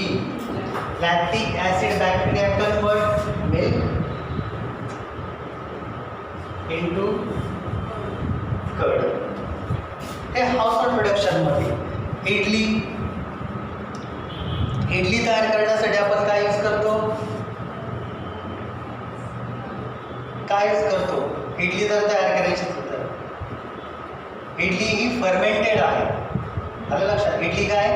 Lactic acid bacteria convert milk into curd. हे हाऊसहोल्ड प्रोडक्शनमध्ये इडली तयार करण्यासाठी आपण काय यूज करतो? इडली जर तयार करायची तर इडली ही फर्मेंटेड आहे. आलं लक्षात? इडली काय?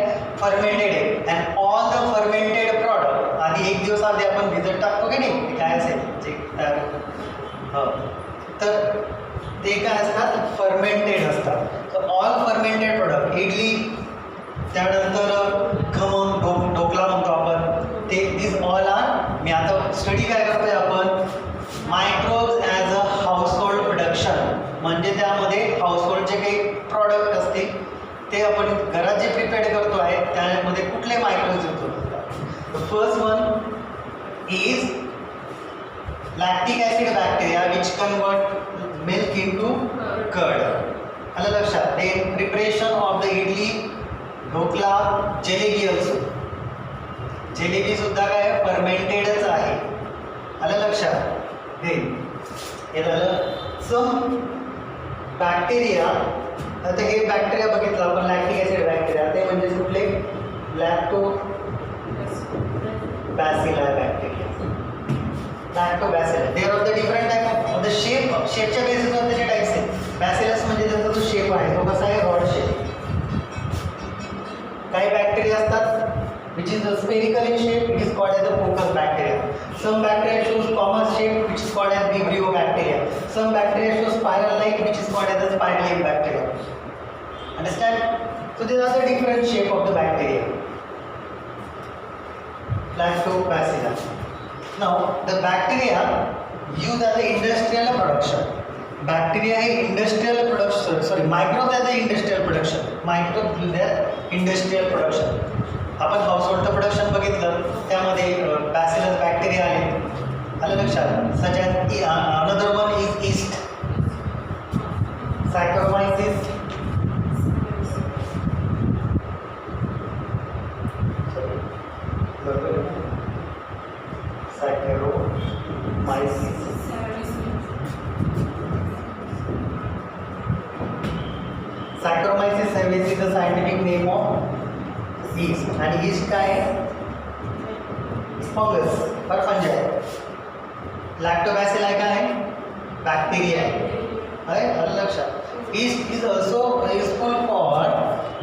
फर्मेंटेड आहे. And all the fermented product आधी एक दिवस आधी आपण भिजत टाकतो की नाही, ते काय असेल जे तयार हो, तर ते काय असतात? फर्मेंटेड असतात. तर ऑल फर्मेंटेड प्रोडक्ट, इडली, त्यानंतर खमण, ढोकला म्हणतो आपण, ते दिस ऑल आर. मी आता स्टडी काय करतोय आपण? Microbes as a household production. म्हणजे त्यामध्ये हाऊसहोल्डचे काही प्रॉडक्ट असतील ते आपण घरात जे प्रिपेअर करतो आहे त्यामध्ये कुठले मायक्रोब्स यूज होतात? First one is lactic acid bacteria which convert milk into curd. आलं लक्षात? ते preparation of the idli, dhokla, jalebi also. Jalebi सुद्धा काय? फर्मेंटेडच आहे. आलं लक्षात? हे झालं. Some bacteria. आता हे बॅक्टेरिया बघितलं आपण, लॅक्टिक ॲसिड बॅक्टेरिया, ते म्हणजे कुठले? Lactobacillus bacteria. Lactobacillus. There of the different type of the शेपच्या बेसिसवर त्याचे टाईप्स आहेत. बॅसिलस म्हणजे त्याचा जो शेप आहे तो कसा आहे? Rod shape. काही बॅक्टेरिया असतात which is spherical in shape, it is called as a focus bacteria. Some bacteria shows common shape which is called as vibrio bacteria. Some bacteria shows spiral like which is called as a spirulate bacteria. Understand? So these are the different shape of the bacteria. Lactobacillus. Now the bacteria used as a industrial production. Bacteria हे industrial production, sorry, microbes as a industrial production. Microbes used as industrial production. आपण household production बघितलं, त्यामध्ये bacillus bacteria आले. आलं लक्षात? Such as another one is yeast, saccharomyces, Saccharomyces cerevisiae is the scientific name of yeast. आणि yeast काय आहे? Fungus और फंजाई. लॅक्टोबॅसिली काय आहे? बॅक्टेरिया आहे. आलं लक्षात? yeast is also useful for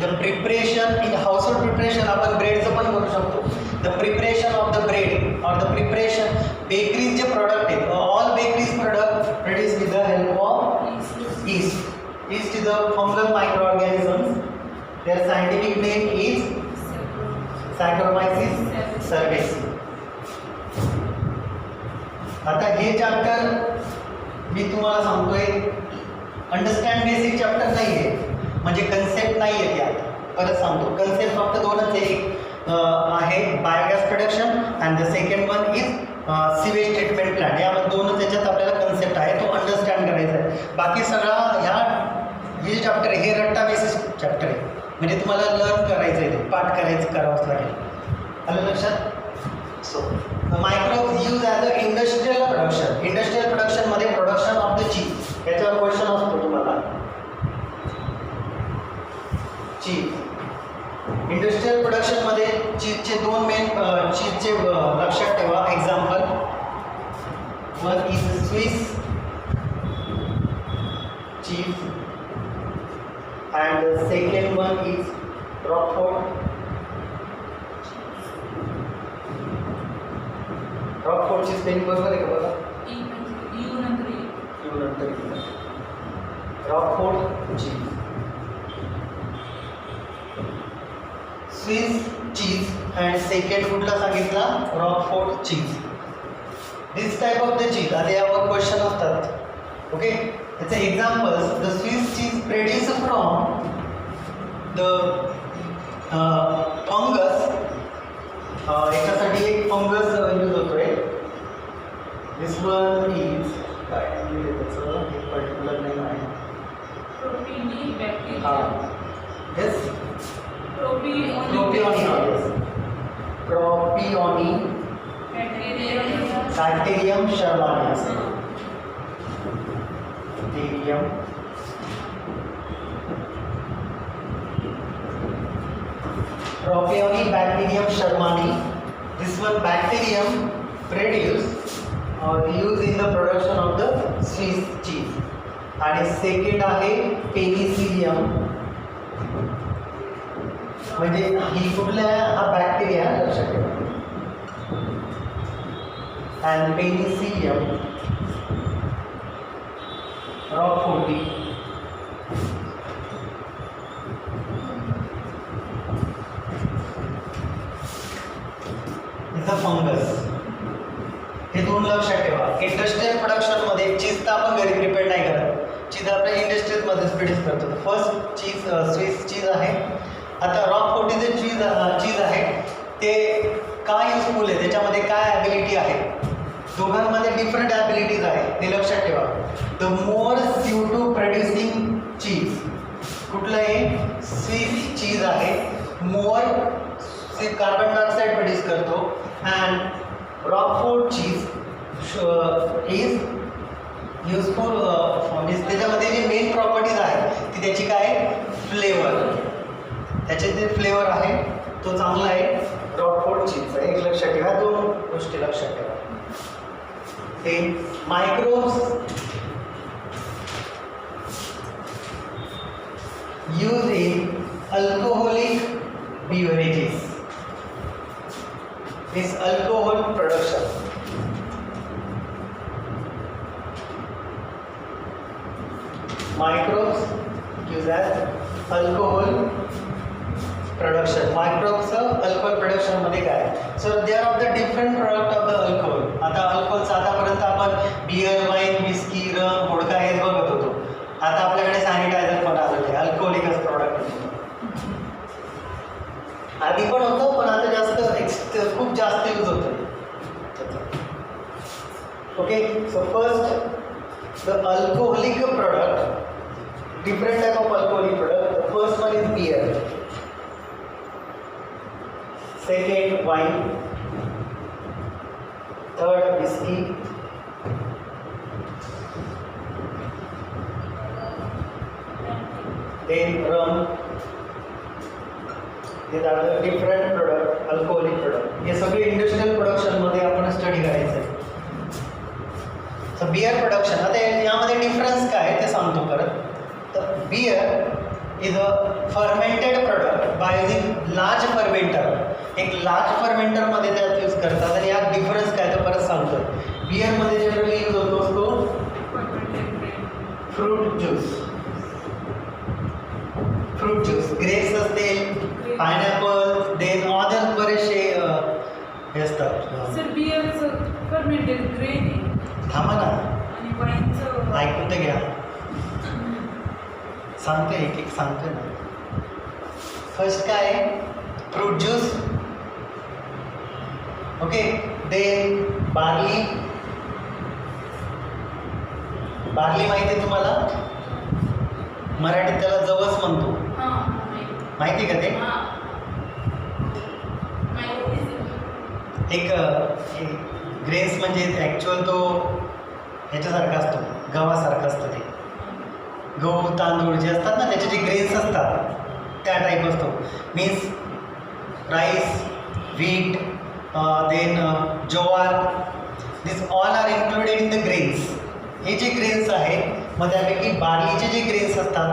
the preparation in household preparation. आपण ब्रेडचं पण करू शकतो. The preparation of the bread or the preparation bakeries जे product आहेत, all bakeries product produced with the help of yeast. Yeast is a fungal microorganism. Their scientific name is Saccharomyces cerevisiae. आता हे chapter मी तुम्हाला सांगतोय, understand basic chapter नाही आहे, म्हणजे concept नाही आहे. आता परत सांगतो, कन्सेप्ट फक्त दोनच आहे. एक आहे biogas production and the second one is sewage treatment plant. यामध्ये दोनच याच्यात आपल्याला कन्सेप्ट आहे, तो अंडरस्टँड करायचा आहे. बाकी सगळा हे चॅप्टर आहे, हे रट्टा बेसिस चॅप्टर आहे, म्हणजे तुम्हाला लर्न करायचं आहे, पाठ करायचं करावंच लागेल. आलं लक्षात? So microbes use as a industrial production. Industrial प्रोडक्शनमध्ये प्रोडक्शन ऑफ द चीज याच्यावर क्वेश्चन असतो तुम्हाला. चीज इंडस्ट्रियल प्रोडक्शनमध्ये चीजचे दोन मेन चीजचे लक्षात ठेवा. Example one is Swiss cheese and the second one is Roquefort. Roquefort ची स्पेलिंग बरोबर आहे का बघा? यू नंतर Roquefort cheese. Swiss cheese and second कुठला सांगितला? Roquefort cheese. This type of the cheese. आता यावर क्वेश्चन असतात. ओके, त्याचे examples. The Swiss cheese produce from the fungus. याच्यासाठी एक फंगस यूज होतोय. दिस वन इज काय त्याचं एक पर्टिक्युलर नेम आहे. प्रोपिनी बॅक्टेरिया. येस, प्रोपिओनी प्रोपिओनी बॅक्टेरियम शर्मानी असते. bacterium. Propionibacterium shermani. This one bacterium produced or used in the production of the Swiss cheese. आणि second आहे पेनिसिलियम. म्हणजे ही कुठल्या हा बॅक्टेरिया लक्षात ठेवा. and Penicillium roqueforti. is a fungus. हे दोन लक्षात ठेवा. इंडस्ट्रियल प्रोडक्शनमध्ये चीज तर आपण घरी प्रिपेअर नाही करत. चीज आपल्या इंडस्ट्रीजमध्येच प्रोड्यूस करतो. फर्स्ट चीज स्विस चीज आहे. आता रॉकफोर्टी जे चीज आहे ते का युजफुल आहे, त्याच्यामध्ये काय ॲबिलिटी आहे, दोघांमध्ये डिफरंट ॲबिलिटीज आहे, ते लक्षात ठेवा. The more use to producing cheese कुठलं आहे, स्विस चीज आहे. मोर कार्बन डायऑक्साईड प्रोड्यूस करतो. And Roquefort cheese is useful. म्हणजे त्याच्यामध्ये जी मेन प्रॉपर्टीज आहे ती त्याची काय, फ्लेवर. त्याचे जे फ्लेवर आहे तो चांगला आहे रॉकफोर्ट चीजचा. एक लक्षात ठेवा, दोन गोष्टी लक्षात ठेवा. ते microbes use in alcoholic beverages. This alcohol production. Microbes used as alcohol production. Microbes alcohol production मध्ये काय, so they are of the different product of the alcohol. आता अल्कोहोल आतापर्यंत आपण बियर, वाईन, विस्की, रम, वोडका हे बघत होतो. आता आपल्याकडे सॅनिटायझर पण आलं आहे, अल्कोहोलिकच प्रोडक्ट. आधी पण होतं पण आता जास्त खूप जास्त यूज होतं. Okay, so first the alcoholic product, different type of alcoholic product. The first one is beer, second wine, third whisky, then rum. These are the different product, alcoholic product. हे सगळे इंडस्ट्रियल प्रोडक्शनमध्ये आपण study करायचं आहे. So beer production, आता यामध्ये difference काय आहे ते सांगतो परत. तर beer is a fermented product by using large fermenter. एक लार्ज फर्मेंटरमध्ये त्यात यूज करतात. आणि यात डिफरन्स काय तर परत सांगतो. बियरमध्ये जनरली यूज होतो असतो fruit juice. Fruit juice, grapes असतील, पायनॅपल, देन अदर बरेचसे हे असतात. सर बियरचं फर्मेंटेड ग्रेन थांबा ना, आणि वाईनचं ऐकून तर घ्या, सांगतोय एक एक सांगतोय ना. फर्स्ट काय, fruit juice. Okay, then barley. Barley माहिती आहे तुम्हाला, मराठीत त्याला जवस म्हणतो, माहिती का ते. एक ग्रेन्स म्हणजे ॲक्च्युअल तो ह्याच्यासारखा असतो, गव्हासारखं असतं ते. गहू तांदूळ जे असतात ना त्याचे जे ग्रेन्स असतात त्या टाईप असतो. Means rice, wheat, then jowar, this all are included in the grains. हे जे ग्रेन्स आहेत मग त्यापैकी बार्लीचे जे ग्रेन्स असतात,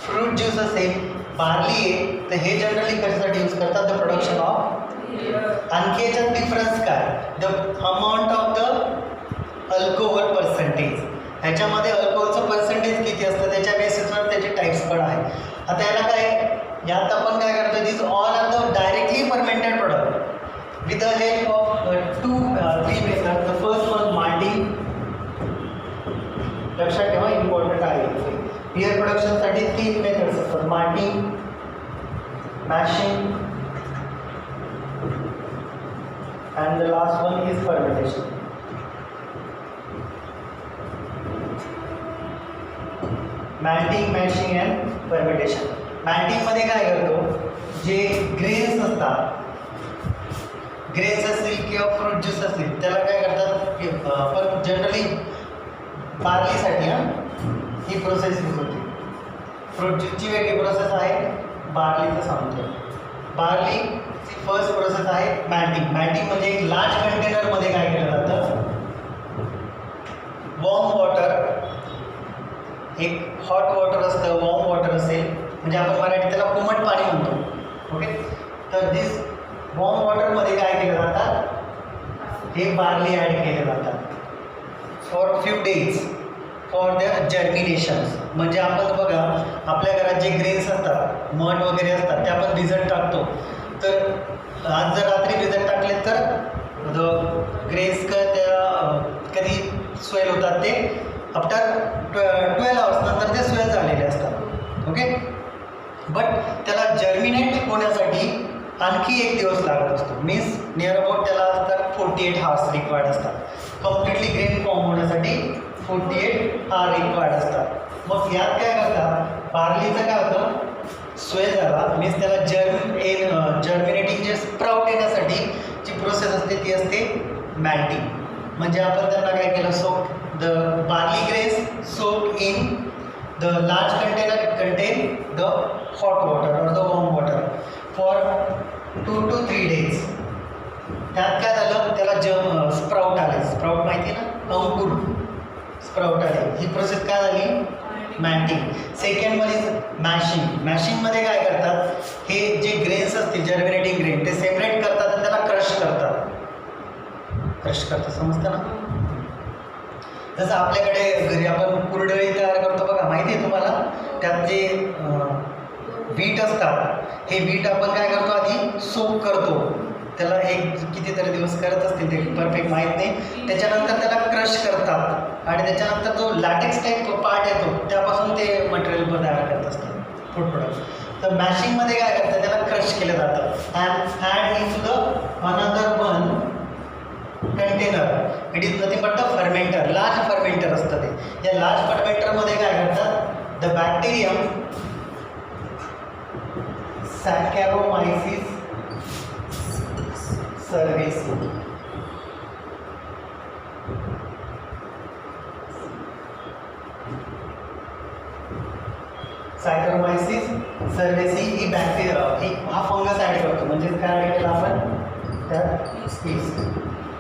फ्रूट ज्यूस असेल, बार्ली आहे तर हे जनरली कशासाठी यूज करतात? The production of. आणखी याच्यात डिफरन्स काय? The amount of the alcohol percentage. ह्याच्यामध्ये अल्कोहोलचं पर्सेंटेज किती असतं त्याच्या बेसिसवर त्याचे टाईप्स पण आहे. आता याला काय, यात आपण काय करतो, this all are the directly fermented product with the help of 2-3 method. The first one malting. लक्षात ठेवा, इम्पॉर्टंट आहे. बियर प्रोडक्शनसाठी 3 मेथड्स असतात: malting, mashing and the last one is fermentation. Malting, mashing and fermentation. Malting मध्ये काय करतो, जे grains असतात, ग्रेन्स असतील किंवा फ्रूट ज्यूस असतील त्याला काय करतात, पण जनरली बार्लीसाठी ही प्रोसेस यूज होते. फ्रूट ज्यूसची वेगळी प्रोसेस आहे, बार्लीचं सांगतो. बार्ली फर्स्ट प्रोसेस आहे मॅल्टिंग. मॅल्टिंग म्हणजे एक लार्ज कंटेनरमध्ये काय केलं जातं, वॉर्म वॉटर, एक हॉट वॉटर असतं, वॉर्म वॉटर असेल म्हणजे आपण मराठीत त्याला कोमट पाणी म्हणतो. ओके, तर दिस वॉर्म वॉटरमध्ये काय केलं जातात, हे बार्ली ॲड केले जातात for few days for the germinations. म्हणजे आपण बघा आपल्या घरात जे ग्रेन्स असतात, मध वगैरे असतात ते आपण भिजत टाकतो. तर आज जर रात्री भिजत टाकले तर ग्रेन्स कधी स्वेल होतात, ते आफ्टर 12 आवर्स नंतर ते स्वेल झालेले असतात. ओके, बट त्याला जर्मिनेट होण्यासाठी आणखी 1 दिवस लागत असतो. मीन्स नियर अबाउट त्याला असतात 48 आवर्स रिक्वायर्ड असतात. कम्प्लिटली ग्रेन फॉर्म होण्यासाठी 48 आवर रिक्वायर्ड असतात. मग यात काय करतात, बार्लीचं काय होतं, स्वेल झाला मीन्स त्याला जर्मिनेटिंग जे स्प्राउट येण्यासाठी जी प्रोसेस असते ती असते मॅल्टिंग. म्हणजे आपण त्यांना काय केलं, soak the barley grains soak in the large container contain the hot water or the warm water for 2 to 3 days. त्यात काय झालं, त्याला स्प्राउट आले. स्प्राउट माहिती आहे ना, अंकुर स्प्राउट आले. ही प्रोसेस काय झाली, malting. Second one is mashing. मॅशिंगमध्ये काय करतात, हे जे ग्रेन्स असतील जर्मिनेटिंग ग्रेन ते सेपरेट करतात आणि त्याला क्रश करतात. क्रश करतात, समजतं ना. जसं आपल्याकडे घरी आपण कुरडई तयार करतो बघा, माहिती आहे तुम्हाला. त्यात जे बीट असतात, हे बीट आपण काय करतो, आधी सोक करतो त्याला, एक कितीतरी दिवस करत असतील ते परफेक्ट माहीत नाही. त्याच्यानंतर त्याला क्रश करतात आणि त्याच्यानंतर जो लॅटेक्स टाईप पार्ट येतो त्यापासून ते मटेरियल तयार करत असतात फूड प्रोडक्ट. तर मॅशिंगमध्ये काय करतात, त्याला क्रश केलं जातं and add into the another one container. It is nothing but the fermenter. Large fermenter असतं ते. या लार्ज फर्मेंटरमध्ये काय करतात, the bacterium saccharomyces cerevisiae. Saccharomyces cerevisiae ही बॅक्टेरिया, हा फंगस ॲड करतो. म्हणजे काय ॲड केलं आपण, त्यात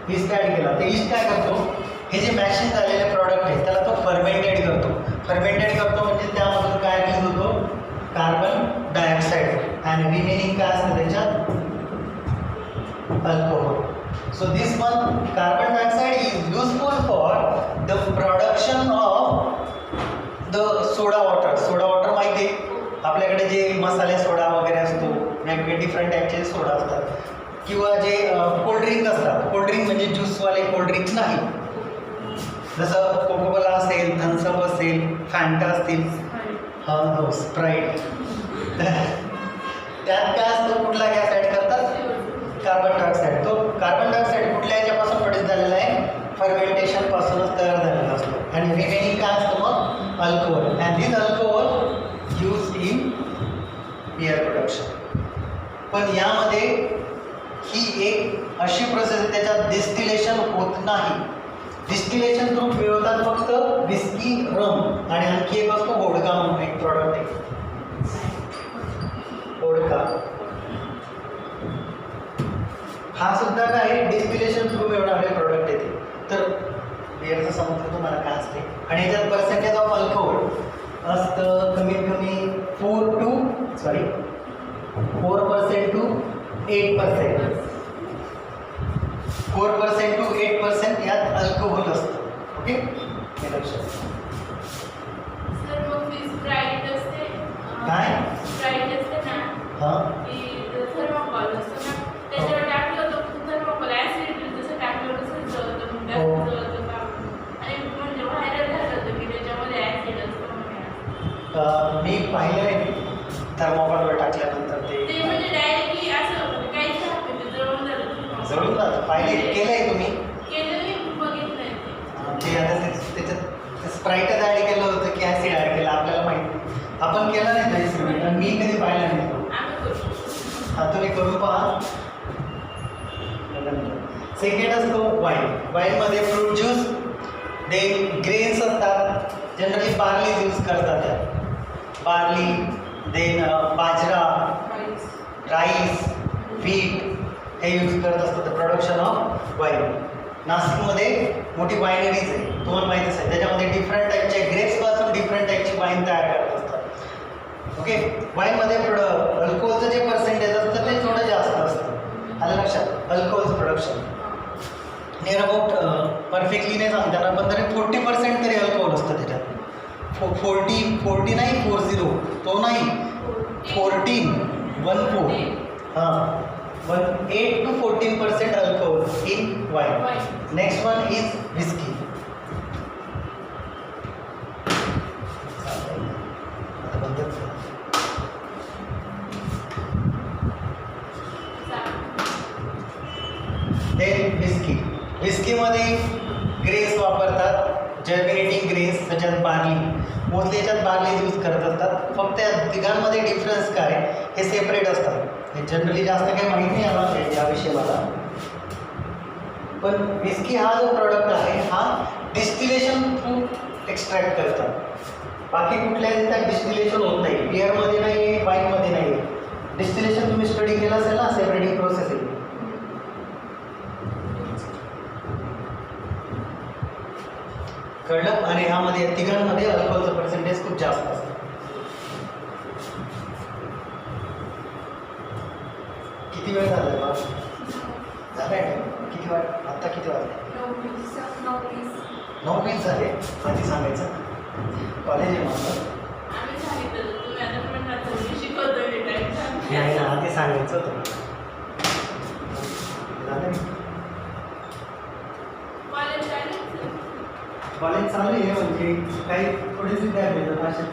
ईस्ट ॲड केला. तर ईस्ट काय करतो, हे जे मॅशिंग झालेले प्रॉडक्ट आहे त्याला तो फर्मेंटेड करतो. फर्मेंटेड करतो म्हणजे त्यामधून काय रिलीज होतो, कार्बन डायऑक्साईड अँड रिमेनिंग काय असतं त्याच्यात, alcohol. So this one carbon dioxide is useful for the production of the soda water. Soda water माहिती आहे आपल्याकडे, जे मसाले सोडा वगैरे असतो, वेगवेगळे डिफरंट टाईपचे सोडा असतात, किंवा जे कोल्ड्रिंक असतात. कोल्ड्रिंक म्हणजे ज्यूसवाले कोल्ड्रिंक्स नाही, जसं कोकोकोला असेल, थम्सअप असेल, फॅन्टा असतील, हो स्प्राईट. त्यात काय असतं, कुठला गॅस ॲड करतात, कार्बन डायऑक्साईड. तो कार्बन डायऑक्साईड कुठल्या याच्यापासून प्रोड्यूस झालेला आहे, फर्मेंटेशनपासूनच तयार झालेला असतो. आणि रिमेनिंग काय असतं मग, alcohol. And this alcohol use in beer production. पण यामध्ये ही एक अशी प्रोसेस आहे त्याच्यात डिस्टिलेशन होत नाही. डिस्टिलेशन थ्रू मिळवतात फक्त विस्की, रम आणि आणखी एक असतो वोडका म्हणून एक प्रॉडक्ट आहे, वोडका. हा सुद्धा काय डिस्टिलेशन थ्रू मिळवणारे प्रॉडक्ट येते. तर बिअरचं समजलं तुम्हाला काय असते. आणि याच्यात पर्सेंटेज ऑफ अल्कोहोल असतं कमीत कमी 4% to 8%. 4% to 8% यात अल्कोहोल असतं. ओके, हे लक्षात. सर मग ती स्प्राईट असते काय? स्प्राईट असते ना हां ती थर्माकोल असतो ना त्याच्यावर टाकलं तर थर्माकोल ऍसिड जसं टाकलं तसं जळतं मग हो. जास्त जळतं का आणि म्हणजे व्हायरल झालं होतं की त्याच्यामध्ये ऍसिड असतं म्हणे. मी पाहिलं आहे थर्मोकॉलवर टाकल्यानंतर ते ते म्हणजे डायरेक्टली असं म्हणजे काहीच राहत नाही ते जळून जातं. जळून जातं. पाहिले केलंय तुम्ही? केलं नाही बघितलंय ते. ते आता त्याच्यात स्प्राईटच ॲड केलं होतं की ॲसिड ॲड केलं आपल्याला माहिती. आपण केलं नाही तो एक्सपेरिमेंट आणि मी कधी पाहिला नाही तो. आम्ही करू शकतो. हा तुम्ही करून पहा. सेकंड असतो वाईन. वाईनमध्ये फ्रूट ज्यूस, देन ग्रेन्स असतात. जनरली बार्ली यूज करतात त्यात. Barley, then bajra, rice, wheat हे यूज करत असतात द प्रोडक्शन ऑफ वाईन. नाशिकमध्ये मोठी वायनरीज आहे, तुम्हाला माहितीच आहे. त्याच्यामध्ये डिफरंट टाईपच्या ग्रेप्सपासून डिफरंट टाईपची वाईन तयार करत असतात. ओके, वाईनमध्ये अल्कोहोलचं जे पर्सेंटेज असतं ते थोडं जास्त असतं. आलं लक्षात? अल्कोहोलचं प्रोडक्शन नियर अबाउट परफेक्टली नाही सांगताना पण तरी 40% तरी अल्कोहोल असतं त्याच्यात. 40 नाही 40 तो नाही 14 हां 8 to 14% alcohol in wine. Next one is whisky. Then विस्कीमध्ये ग्रेन्स वापरतात, जर्मिनेटिंग ग्रेन्स त्याच्यात बार्ली. मोस्टली याच्यात बार्ली यूज करत असतात. फक्त या तिघांमध्ये डिफरन्स काय हे सेपरेट असतात. हे जनरली जास्त काही माहीत नाही आम्हाला याविषयी मला. पण विस्की हा जो प्रॉडक्ट आहे हा डिस्टिलेशन थ्रू एक्स्ट्रॅक्ट करतात. बाकी कुठल्याही त्यात डिस्टिलेशन होत नाही. बिअरमध्ये नाही आहे, वाईनमध्ये नाही आहे. डिस्टिलेशन तुम्ही स्टडी केला असेल ना, सेपरेटिंग प्रोसेस आहे. कळलं? आणि ह्यामध्ये या तिघांमध्ये अल्कोहोलचं पर्सेंटेज खूप जास्त असतं. किती वेळ झाला बा? झालाय किती वाज आता किती वाजले? 9:20 झाले. आधी सांगायचं कॉलेज आहे माझं. आम्ही सांगितलं तुम्ही आता म्हणणार तुम्ही शिकवतोय हे काय नाही ना, आधी सांगायचं होतं. झालं कॉलेज चालू कॉलेज चालू आहे. म्हणजे काही थोडेच विद्यार्थी येतात असेच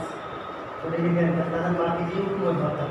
थोडे विद्यार्थी असतात आणि बाकीचे यूट्यूबवर बघतात.